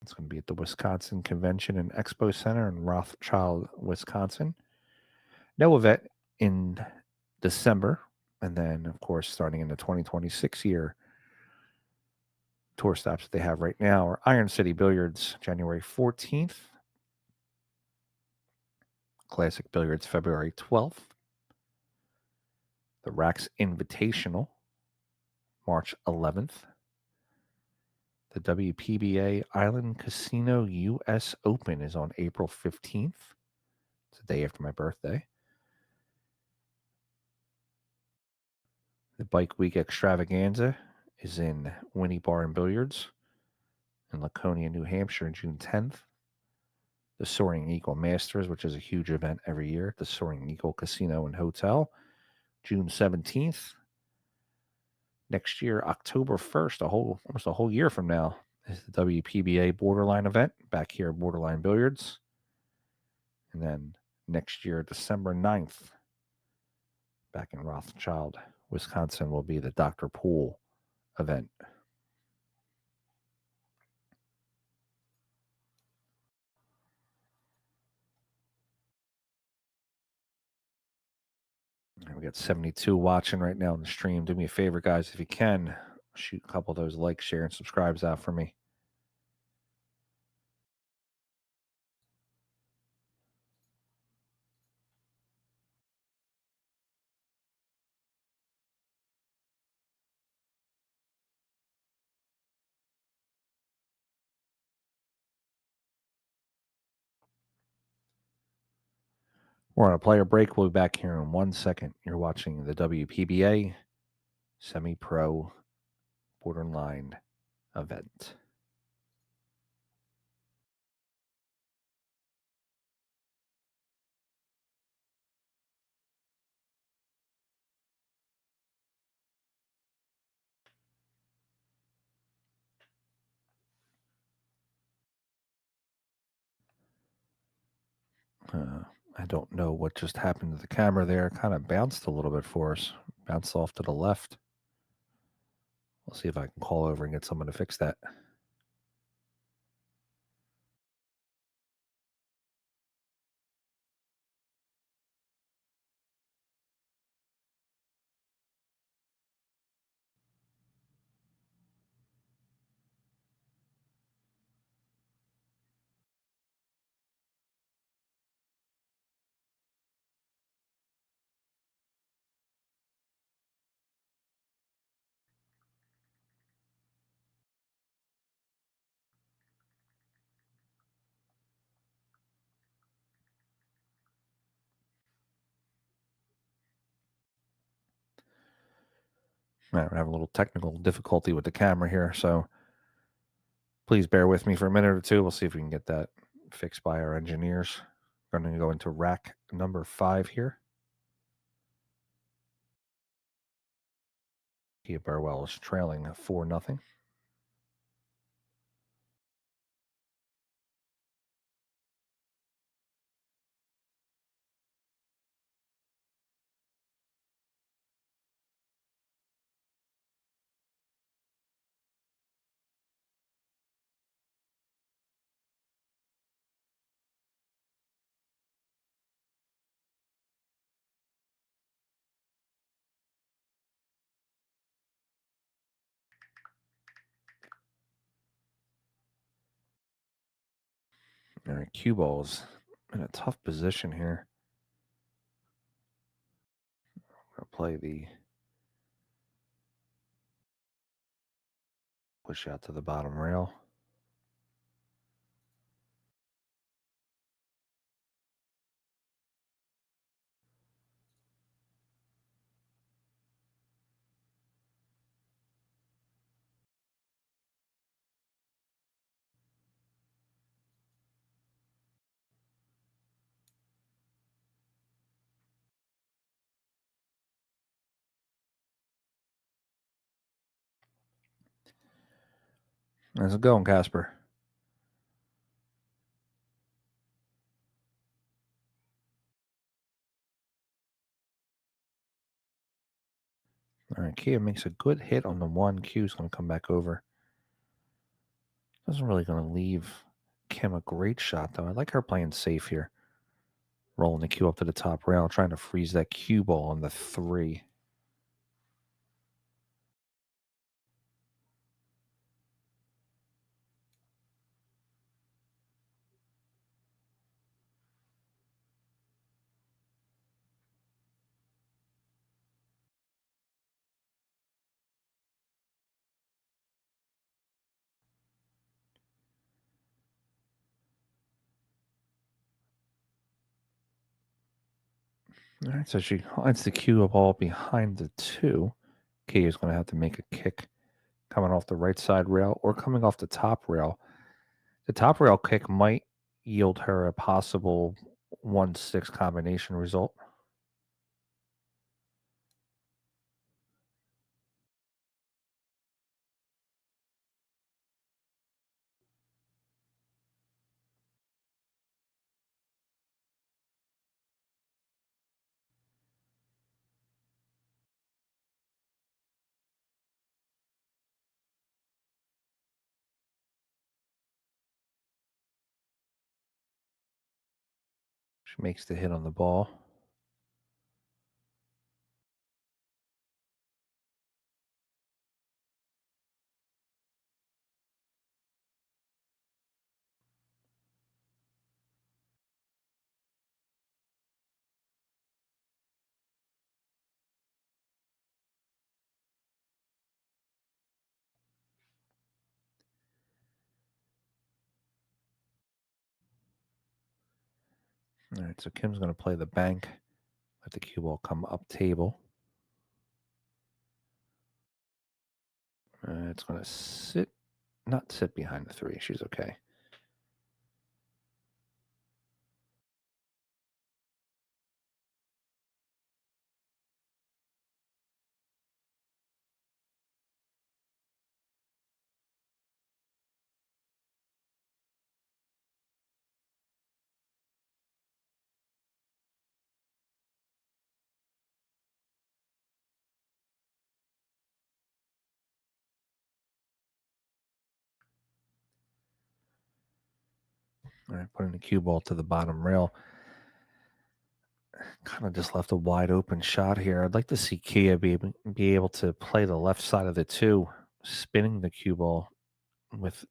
Speaker 1: It's going to be at the Wisconsin Convention and Expo Center in Rothschild, Wisconsin. No event in December. And then, of course, starting in the 2026 year, tour stops that they have right now are Iron City Billiards, January 14th. Classic Billiards, February 12th. The Rax Invitational, March 11th. The WPBA Island Casino U.S. Open is on April 15th. It's the day after my birthday. The Bike Week Extravaganza is in Winnie Bar and Billiards in Laconia, New Hampshire, June 10th. The Soaring Eagle Masters, which is a huge event every year at the Soaring Eagle Casino and Hotel, June 17th. Next year, October 1st, almost a whole year from now, is the WPBA Borderline event back here at Borderline Billiards. And then next year, December 9th, back in Rothschild, Wisconsin, will be the Dr. Poole event. We got 72 watching right now on the stream. Do me a favor, guys, if you can, shoot a couple of those likes, share, and subscribes out for me. We're on a player break. We'll be back here in 1 second. You're watching the WPBA Semi-Pro Borderline event. I don't know what just happened to the camera there. Kind of bounced a little bit for us. Bounced off to the left. We'll see if I can call over and get someone to fix that. All right, we're having a little technical difficulty with the camera here, so please bear with me for a minute or two. We'll see if we can get that fixed by our engineers. We're going to go into rack number 5 here. Burwell is trailing 4-0. All right, cue ball's in a tough position here. I'm going to play the push out to the bottom rail. How's it going, Casper? All right, Kia makes a good hit on the 1. Q's going to come back over. Doesn't really going to leave Kim a great shot, though. I like her playing safe here. Rolling the cue up to the top rail, trying to freeze that cue ball on the 3. All right, so she hides the cue ball behind the 2. Kia is going to have to make a kick coming off the right side rail or coming off the top rail. The top rail kick might yield her a possible 1-6 combination result. She makes the hit on the ball. All right, so Kim's going to play the bank. Let the cue ball come up table. It's going to not sit behind the 3. She's okay. All right, putting the cue ball to the bottom rail. Kind of just left a wide open shot here. I'd like to see Kia be able to play the left side of the 2, spinning the cue ball with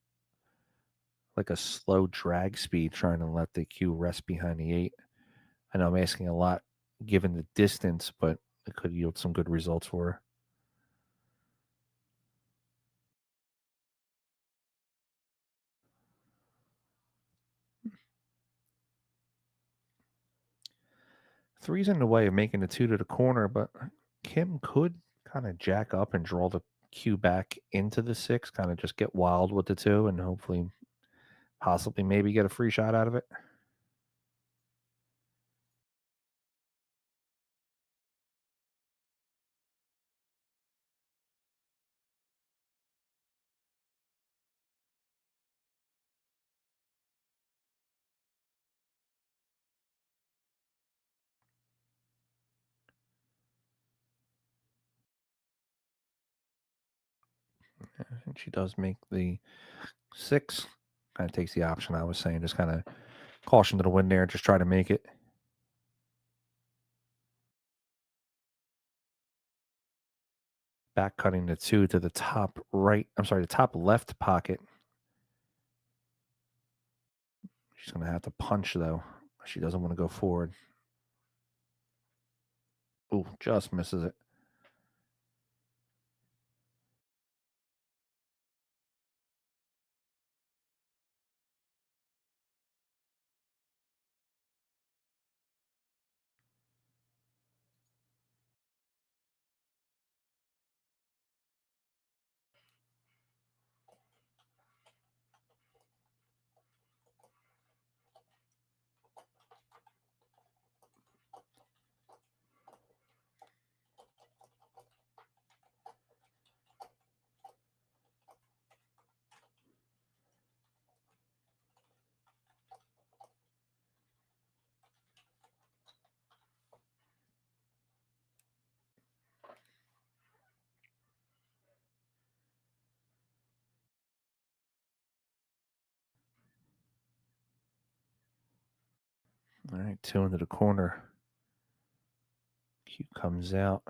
Speaker 1: like a slow drag speed, trying to let the cue rest behind the 8. I know I'm asking a lot given the distance, but it could yield some good results for her. Three's in the way of making the 2 to the corner, but Kim could kind of jack up and draw the cue back into the 6, kind of just get wild with the 2 and hopefully possibly maybe get a free shot out of it. And she does make the 6. Kind of takes the option I was saying, just kind of caution to the wind there, just try to make it. Back cutting the 2 to the top right. I'm sorry, the top left pocket. She's going to have to punch, though. She doesn't want to go forward. Ooh, just misses it. All right, 2 into the corner. Cue comes out.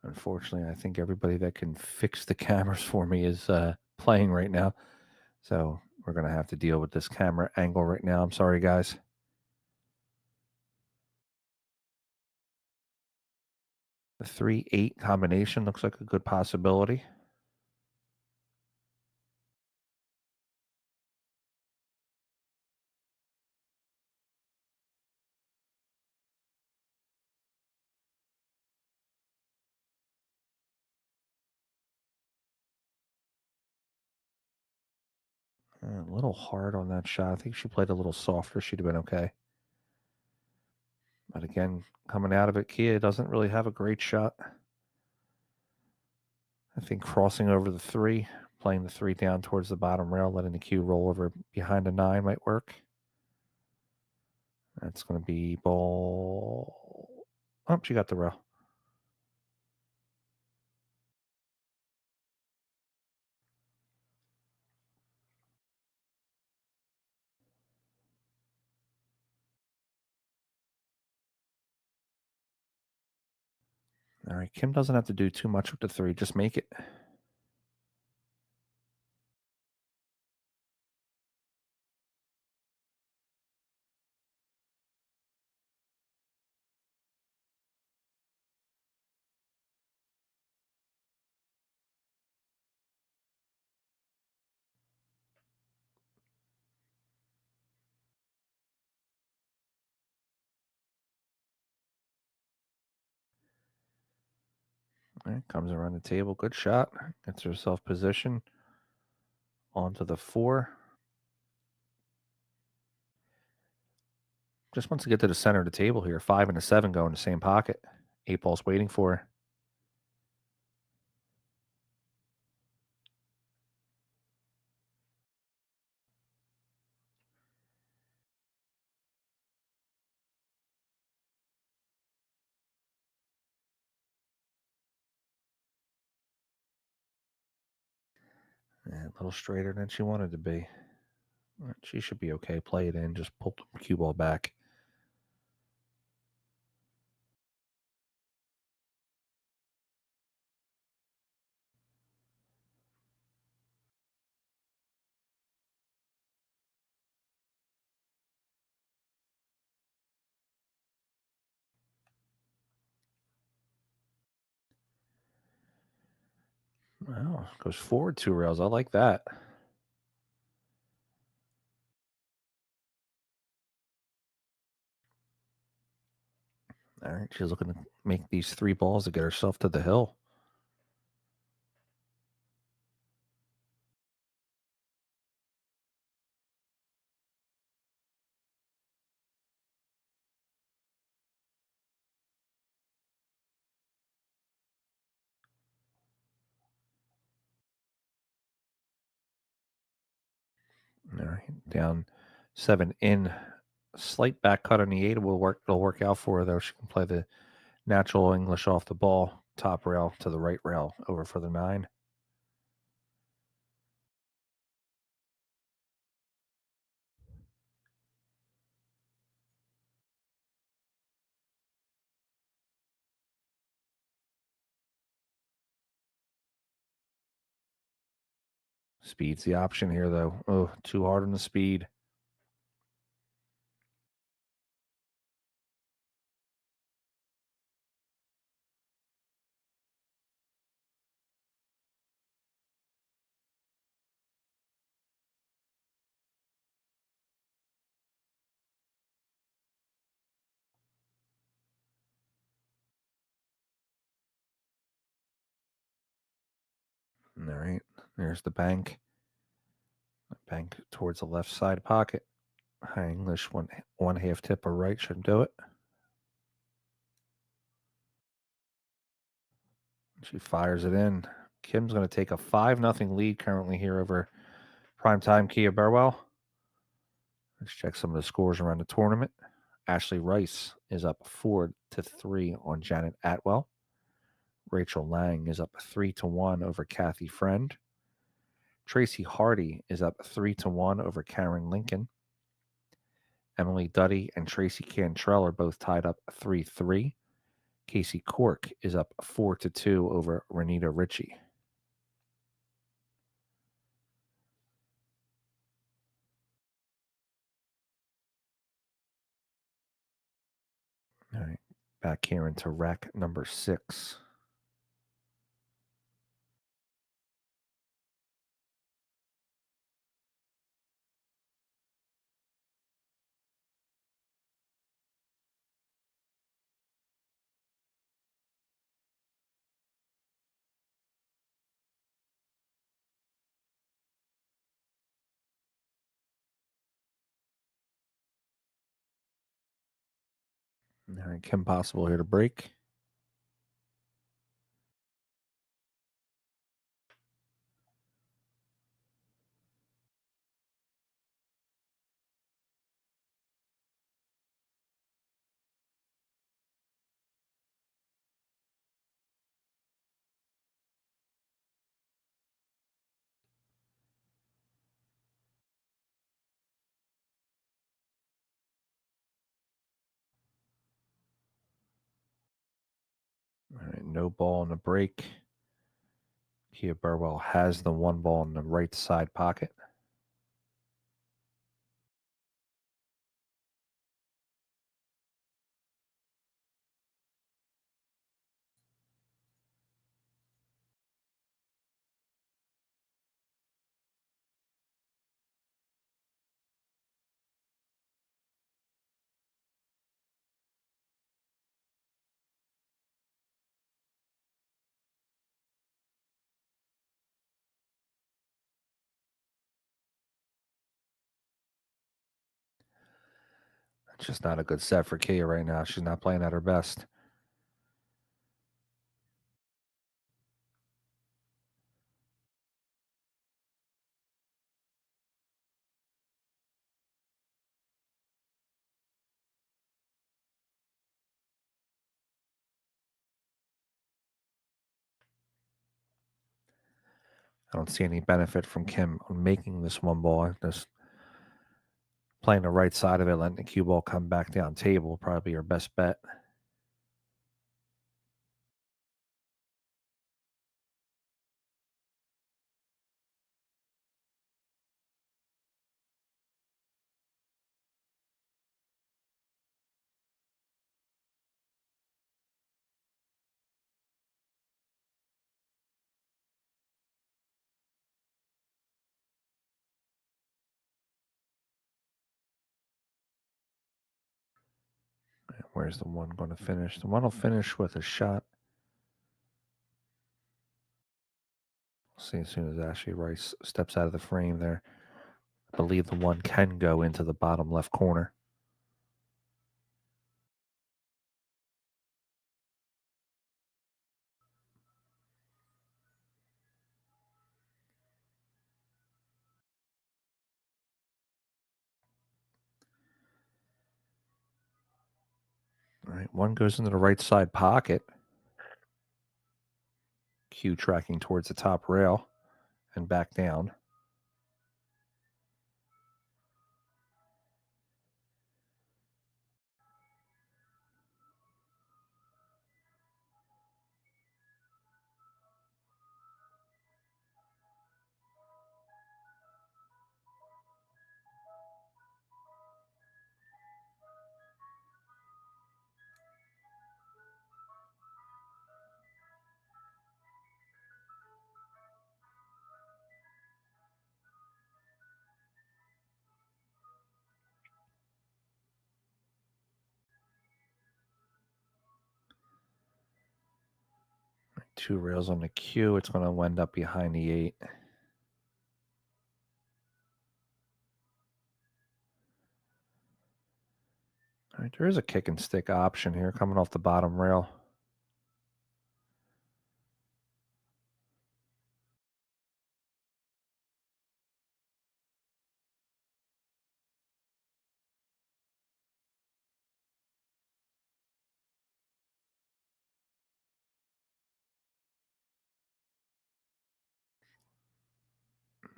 Speaker 1: Unfortunately, I think everybody that can fix the cameras for me is playing right now. So we're going to have to deal with this camera angle right now. I'm sorry, guys. The 3-8 combination looks like a good possibility. A little hard on that shot. I think she played a little softer. She'd have been okay. But again, coming out of it, Kia doesn't really have a great shot. I think crossing over the 3, playing the 3 down towards the bottom rail, letting the cue roll over behind the 9 might work. That's going to be ball. Oh, she got the rail. All right, Kim doesn't have to do too much with the three. Just make it. All right, comes around the table. Good shot. Gets herself position onto the four. Just wants to get to the center of the table here. 5 and a 7 go in the same pocket. 8-ball's waiting for her. And a little straighter than she wanted to be. All right, she should be okay. Play it in. Just pull the cue ball back. Wow, goes forward 2 rails. I like that. All right, she's looking to make these 3 balls to get herself to the hill. All right, down 7 in. Slight back cut on the 8 will work. It'll work out for her though. She can play the natural English off the ball, top rail to the right rail, over for the 9. Speed's the option here though. Oh, too hard on the speed. All right, there's the bank. Bank towards the left side pocket. High English, one half tip or right should do it. She fires it in. Kim's going to take a 5-0 lead currently here over primetime Kia Burwell. Let's check some of the scores around the tournament. Ashley Rice is up 4-3 on Janet Atwell. Rachel Lang is up 3-1 over Kathy Friend. Tracy Hardy is up 3-1 over Karen Lincoln. Emily Duddy and Tracy Cantrell are both tied up 3-3. Casey Cork is up 4-2 over Renita Ritchie. All right, back here into rack number 6. All right, Kim Possible here to break. no ball in the break. Kia Burwell has the one ball in the right side pocket. It's just not a good set for Kia right now. She's not playing at her best. I don't see any benefit from Kim on making this one ball. Just playing the right side of it, letting the cue ball come back down table, probably her best bet. Where's the one going to finish? The one will finish with a shot. We'll see as soon as Ashley Rice steps out of the frame there. I believe the one can go into the bottom left corner. All right, one goes into the right side pocket. Cue tracking towards the top rail and back down. Two rails on the cue. It's going to end up behind the 8. All right, there is a kick and stick option here coming off the bottom rail.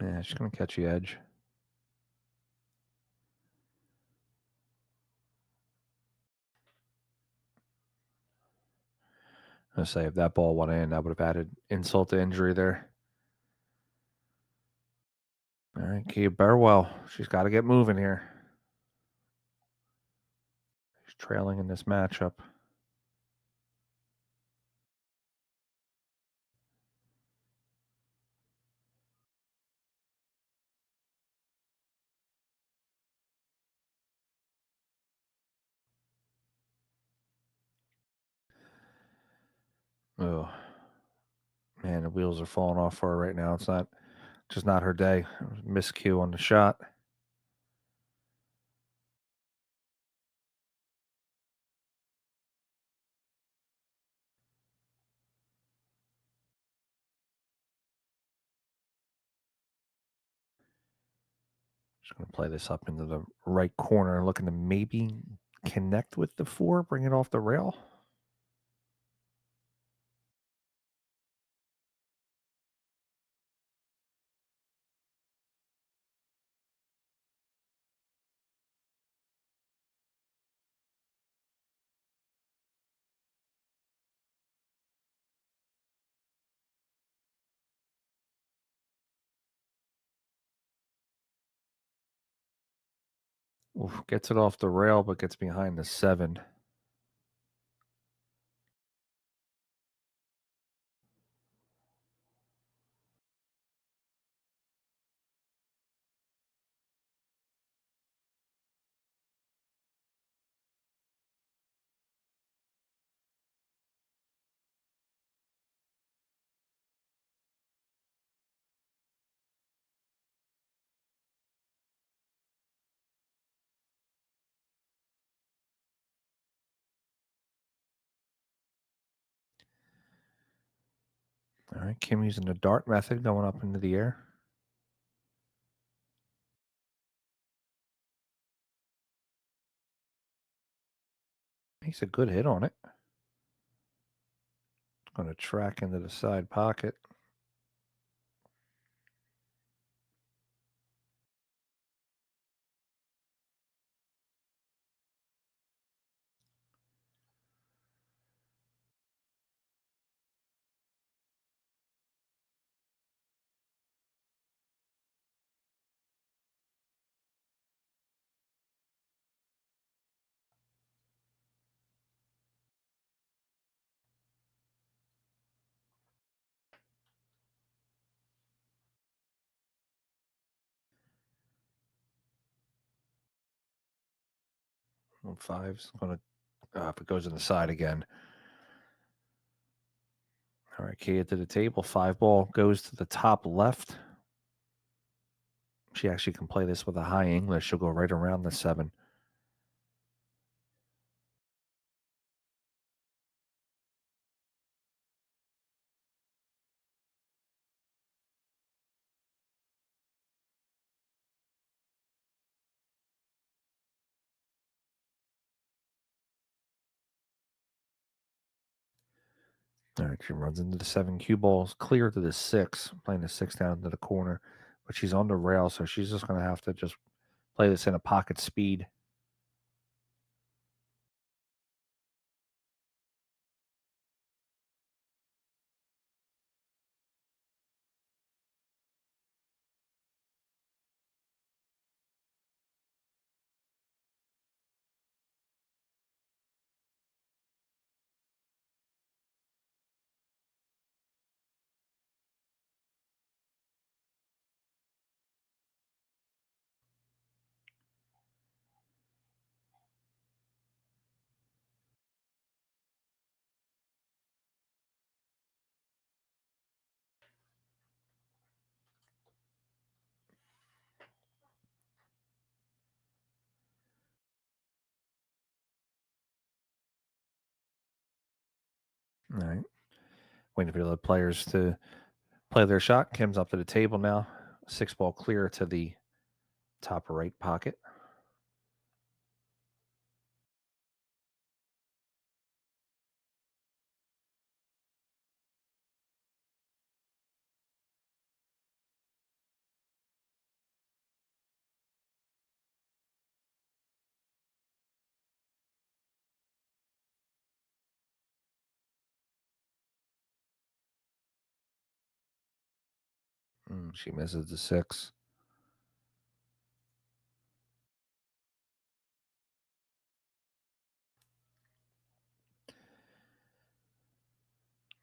Speaker 1: Yeah, she's going to catch the edge. I'm going to say if that ball went in, that would have added insult to injury there. All right, Kia Burwell. She's got to get moving here. She's trailing in this matchup. Oh, man, the wheels are falling off for her right now. It's just not her day. Miscue on the shot. Just going to play this up into the right corner, looking to maybe connect with the 4, bring it off the rail. Oof, gets it off the rail, but gets behind the 7. All right, Kim using the dart method going up into the air. Makes a good hit on it. Going to track into the side pocket. And 5's going to, if it goes in the side again. All right, Kia to the table. 5 ball goes to the top left. She actually can play this with a high English. She'll go right around the 7. All right, she runs into the 7 cue balls, clear to the 6, playing the 6 down to the corner. But she's on the rail, so she's just going to have to just play this in a pocket speed. All right. Waiting for the other players to play their shot. Kim's up to the table now. 6 ball clear to the top right pocket. She misses the 6.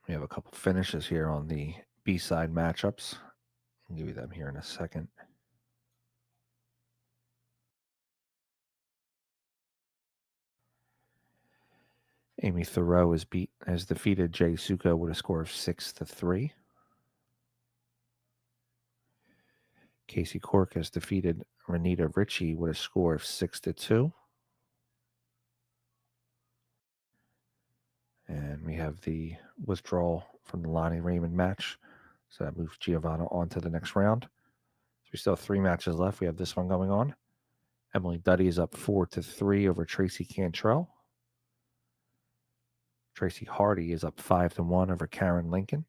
Speaker 1: We have a couple finishes here on the B-side matchups. I'll give you them here in a second. Amy Thoreau has defeated Jay Suko with a score of 6-3. Casey Cork has defeated Renita Ritchie with a score of 6-2. And we have the withdrawal from the Lonnie Raymond match. So that moves Giovanna on to the next round. So we still have 3 matches left. We have this one going on. Emily Duddy is up 4-3 over Tracy Cantrell. Tracy Hardy is up 5-1 over Karen Lincoln.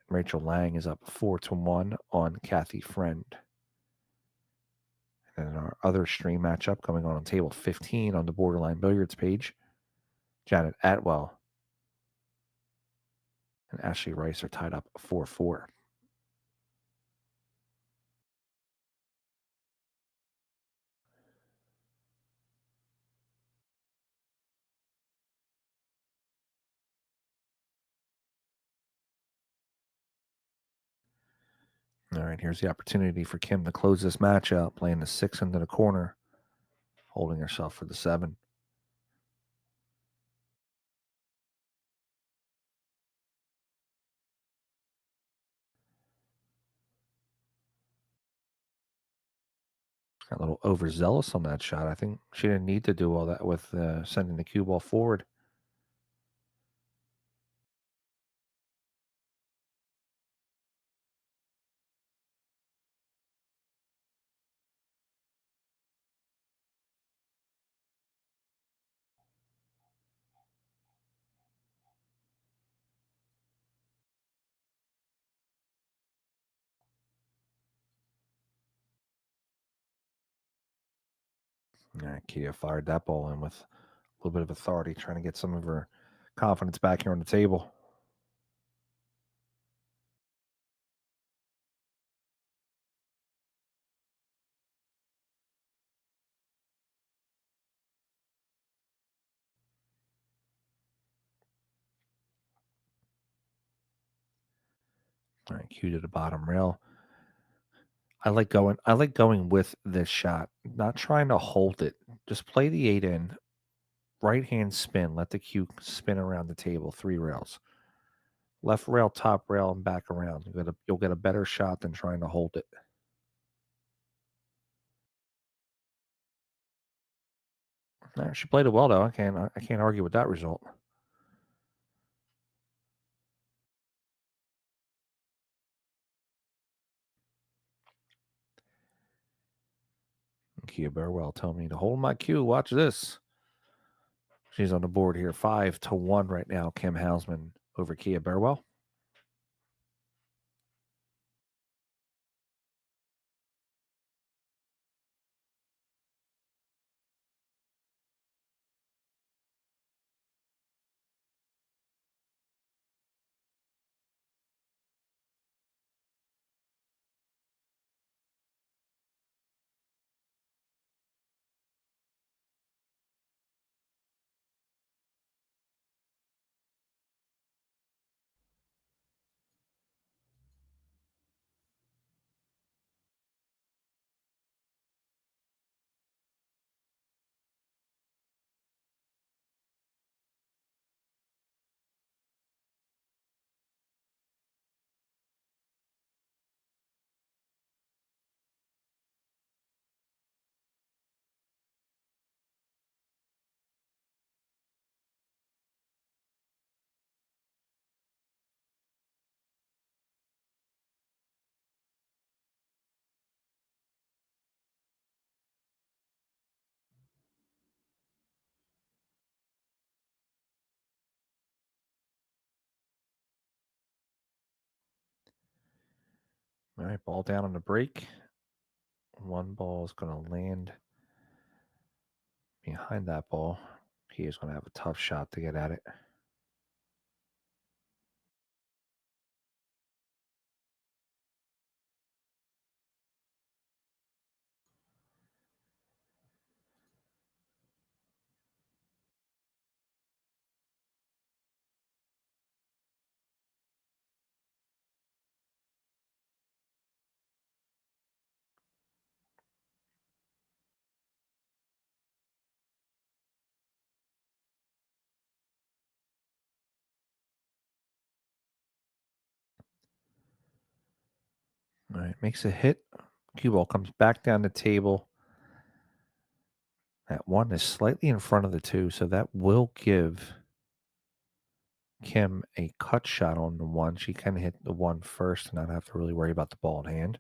Speaker 1: And Rachel Lang is up 4-1 on Kathy Friend. And in our other stream matchup going on table 15 on the Borderline Billiards page, Janet Atwell and Ashley Rice are tied up 4-4. All right, here's the opportunity for Kim to close this match out, playing the 6 into the corner, holding herself for the 7. Got a little overzealous on that shot. I think she didn't need to do all that with sending the cue ball forward. All right, Kia fired that ball in with a little bit of authority, trying to get some of her confidence back here on the table. All right, cue to the bottom rail. I like going with this shot, not trying to hold it. Just play the 8 in, right hand spin, let the cue spin around the table, 3 rails. Left rail, top rail, and back around. You'll get a better shot than trying to hold it. She played it well though. I can't argue with that result. Kia Burwell telling me to hold my cue. Watch this. She's on the board here, 5-1 right now. Kim Housman over Kia Burwell. All right, ball down on the break. One ball is going to land behind that ball. He is going to have a tough shot to get at it. All right, makes a hit. Cue ball comes back down the table. That 1 is slightly in front of the 2, so that will give Kim a cut shot on the 1. She can hit the 1 first and not have to really worry about the ball in hand.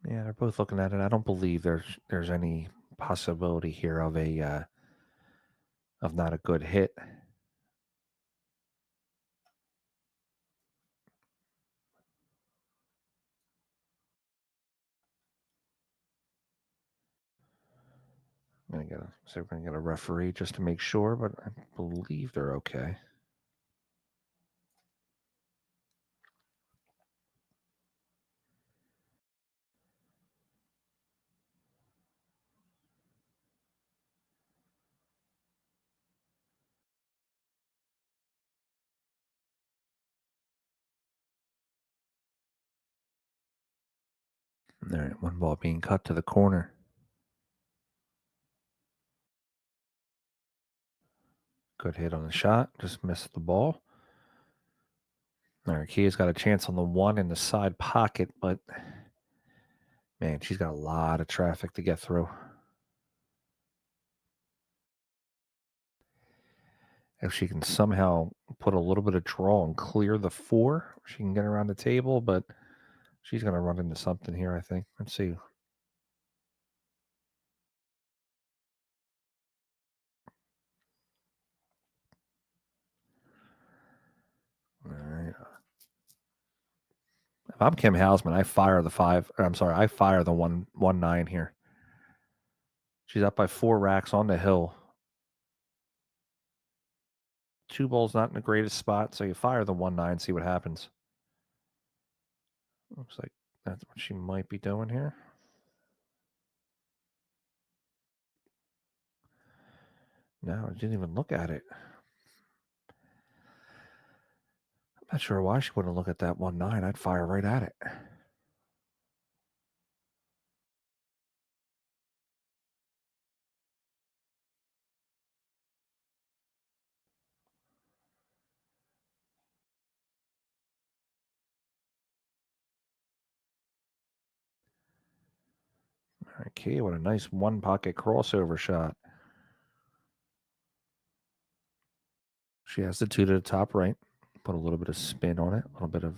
Speaker 1: Yeah, they're both looking at it. I don't believe there's any possibility here of of not a good hit. I'm gonna we're gonna get a referee just to make sure, but I believe they're okay. All right, one ball being cut to the corner. Good hit on the shot, just missed the ball. All right, Kia's got a chance on the one in the side pocket, but man, she's got a lot of traffic to get through. If she can somehow put a little bit of draw and clear the four, she can get around the table, but she's going to run into something here, I think. Let's see. All right. If I'm Kim Housman, I fire the five. Or I'm sorry, I fire the 1-9 here. She's up by 4 racks on the hill. 2 balls not in the greatest spot, so you fire the 1-9, see what happens. Looks like that's what she might be doing here. No, I didn't even look at it. I'm not sure why she wouldn't look at that 1-9. I'd fire right at it. All right, Kia, what a nice one-pocket crossover shot. She has the 2 to the top right. Put a little bit of spin on it, a little bit of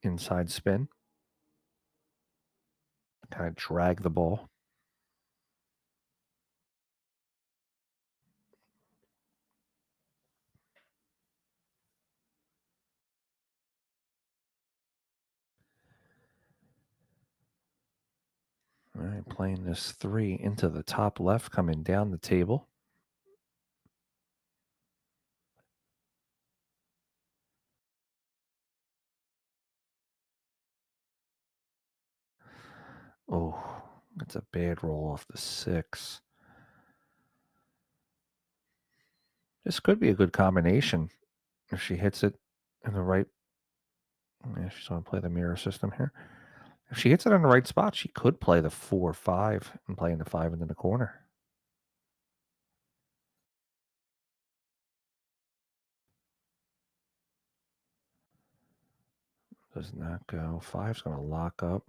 Speaker 1: inside spin. Kind of drag the ball. All right, playing this 3 into the top left, coming down the table. Oh, that's a bad roll off the 6. This could be a good combination if she hits it in the right. Yeah, she's going to play the mirror system here. If she hits it in the right spot, she could play the 4-5 and play in the 5 into the corner. Does not go. 5's going to lock up.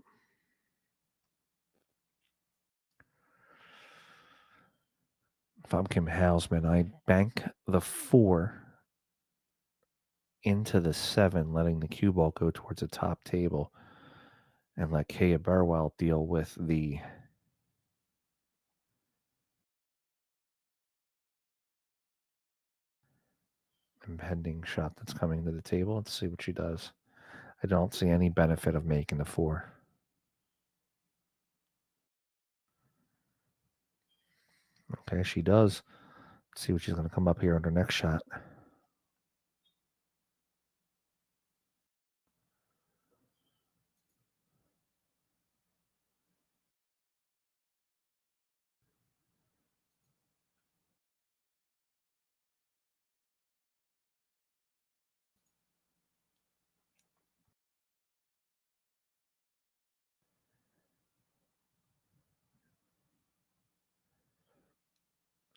Speaker 1: If I'm Kim Housman, I bank the 4 into the 7, letting the cue ball go towards the top table, and let Kaya Burwell deal with the impending shot that's coming to the table. Let's see what she does. I don't see any benefit of making the 4. Okay, she does. Let's see what she's going to come up here on her next shot.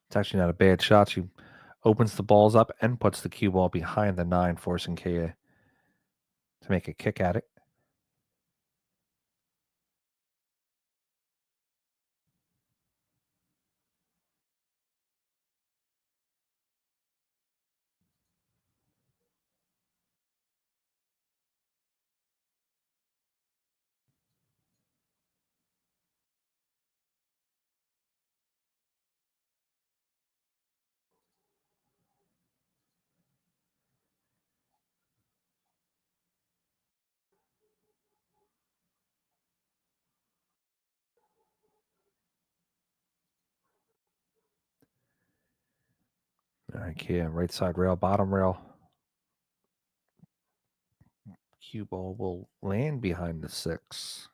Speaker 1: It's actually not a bad shot. She opens the balls up and puts the cue ball behind the 9, forcing Kaya to make a kick at it. All right, Kia, right side rail, bottom rail. Cue ball will land behind the 6.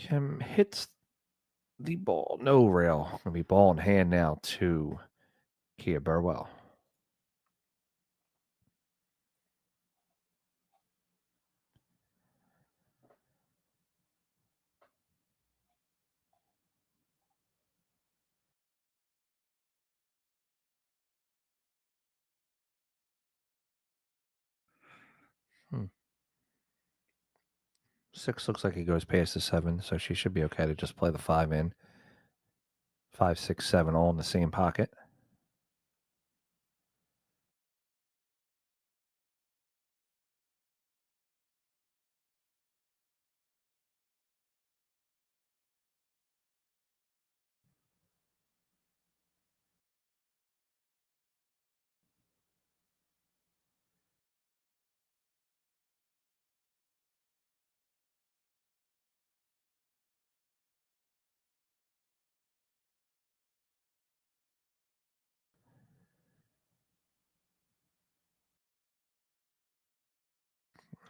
Speaker 1: Kim hits the ball. No rail. Going to be ball in hand now to Kia Burwell. Six looks like he goes past the 7, so she should be okay to just play the 5 in. 5, 6, 7 all in the same pocket.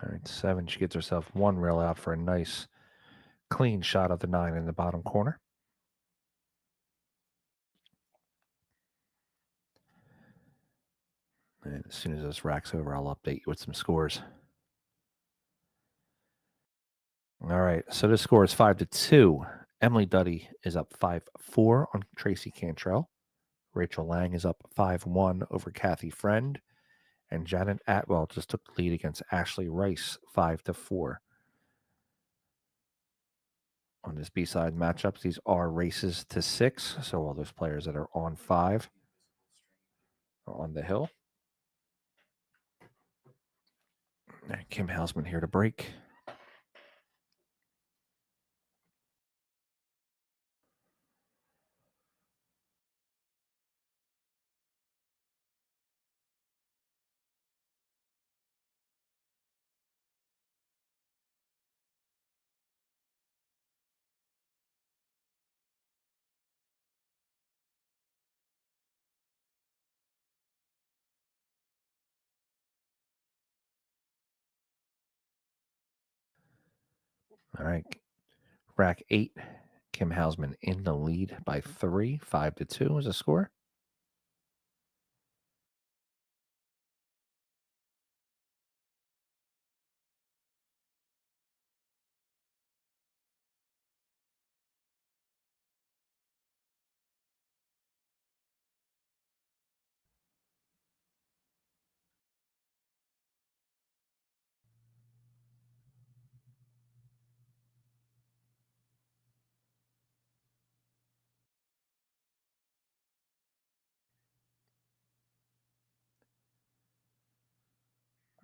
Speaker 1: All right, 7. She gets herself 1 rail out for a nice clean shot of the 9 in the bottom corner. And as soon as this rack's over, I'll update you with some scores. All right, so this score is 5-2. Emily Duddy is up 5-4 on Tracy Cantrell. Rachel Lang is up 5-1 over Kathy Friend. And Janet Atwell just took the lead against Ashley Rice 5-4. On this B-side matchups, these are races to 6. So all those players that are on 5 are on the hill. And Kim Housman here to break. All right. Rack 8. Kim Housman in the lead by 3. 5-2 is the score.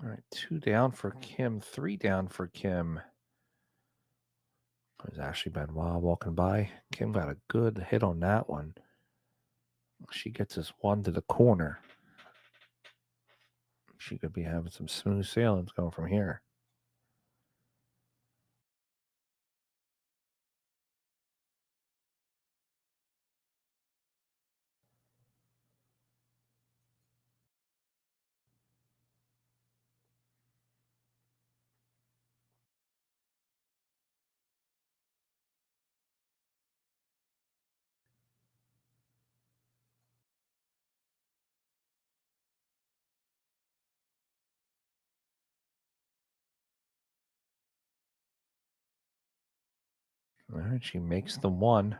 Speaker 1: All right, 2 down for Kim, 3 down for Kim. There's Ashley Benoit walking by. Kim got a good hit on that one. She gets this one to the corner. She could be having some smooth sailings going from here. All right, she makes the 1.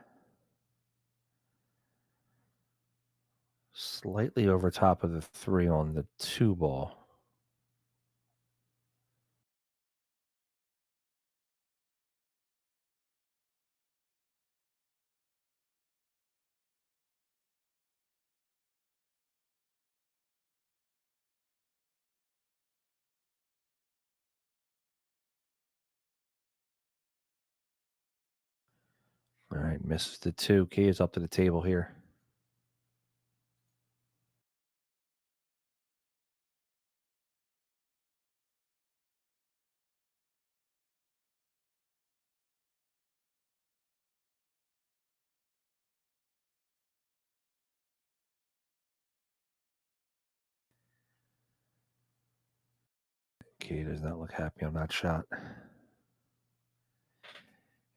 Speaker 1: Slightly over top of the 3 on the 2 ball. All right, misses the 2. Key is up to the table here. Key does not look happy on that shot.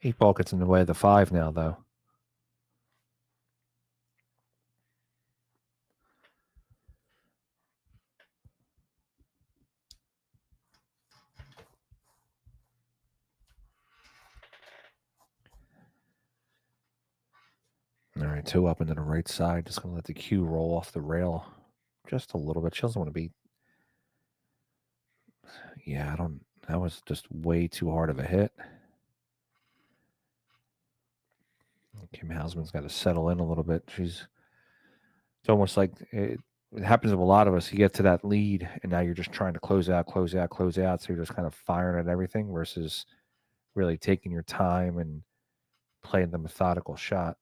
Speaker 1: 8 ball gets in the way of the 5 now, though. All right, 2 up into the right side. Just going to let the cue roll off the rail just a little bit. She doesn't want to be. Yeah, I don't. That was just way too hard of a hit. Kim Housman's got to settle in a little bit. It's almost like it happens with a lot of us. You get to that lead, and now you're just trying to close out. So you're just kind of firing at everything versus really taking your time and playing the methodical shot.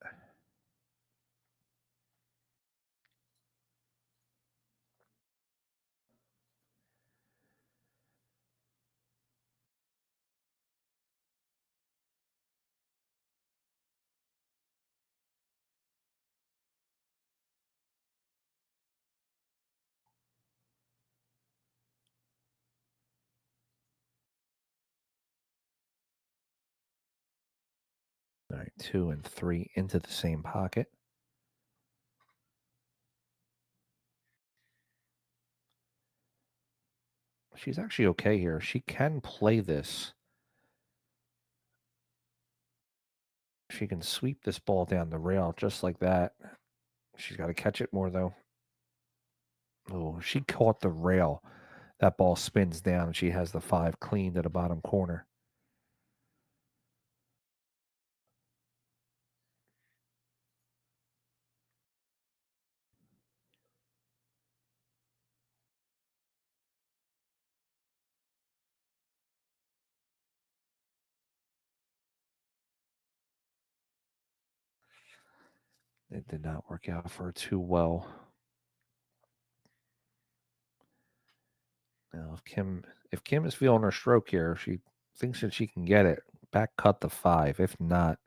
Speaker 1: All right, 2 and 3 into the same pocket. She's actually okay here. She can play this. She can sweep this ball down the rail just like that. She's got to catch it more, though. Oh, she caught the rail. That ball spins down, and she has the 5 clean to the bottom corner. It did not work out for her too well. Now, if Kim is feeling her stroke here, she thinks that she can get it. Back cut the 5. If not,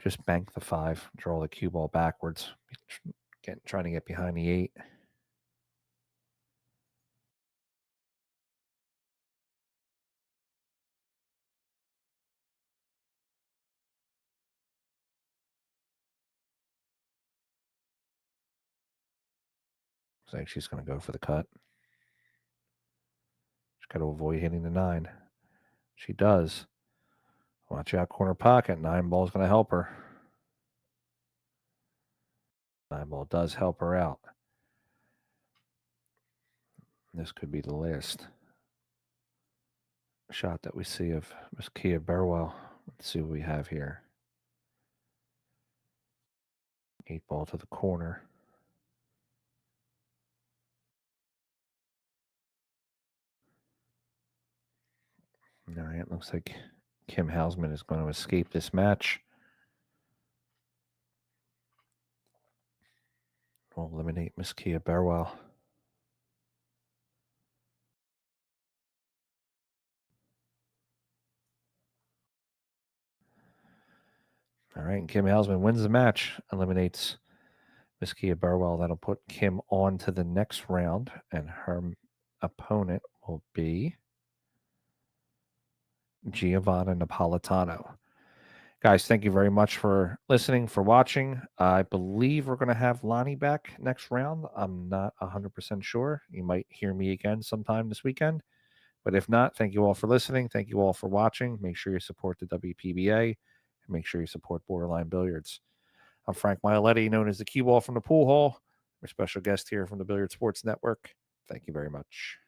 Speaker 1: just bank the 5. Draw the cue ball backwards. Trying to get behind the 8. Looks like she's going to go for the cut. She's got to avoid hitting the 9. She does. Watch out, corner pocket. 9 ball's going to help her. 9 ball does help her out. This could be the last shot that we see of Miss Kia Burwell. Let's see what we have here. 8 ball to the corner. All right, looks like Kim Housman is going to escape this match. We'll eliminate Miss Kia Burwell. All right, and Kim Housman wins the match, eliminates Miss Kia Burwell. That'll put Kim on to the next round, and her opponent will be Giovanna Napolitano. Guys, thank you very much for listening, for watching. I believe we're going to have Lonnie back next round. I'm not 100% sure. You might hear me again sometime this weekend. But if not, thank you all for listening. Thank you all for watching. Make sure you support the WPBA and make sure you support Borderline Billiards. I'm Frank Miletti, known as the Cue Ball from the Pool Hall. Our special guest here from the Billiard Sports Network. Thank you very much.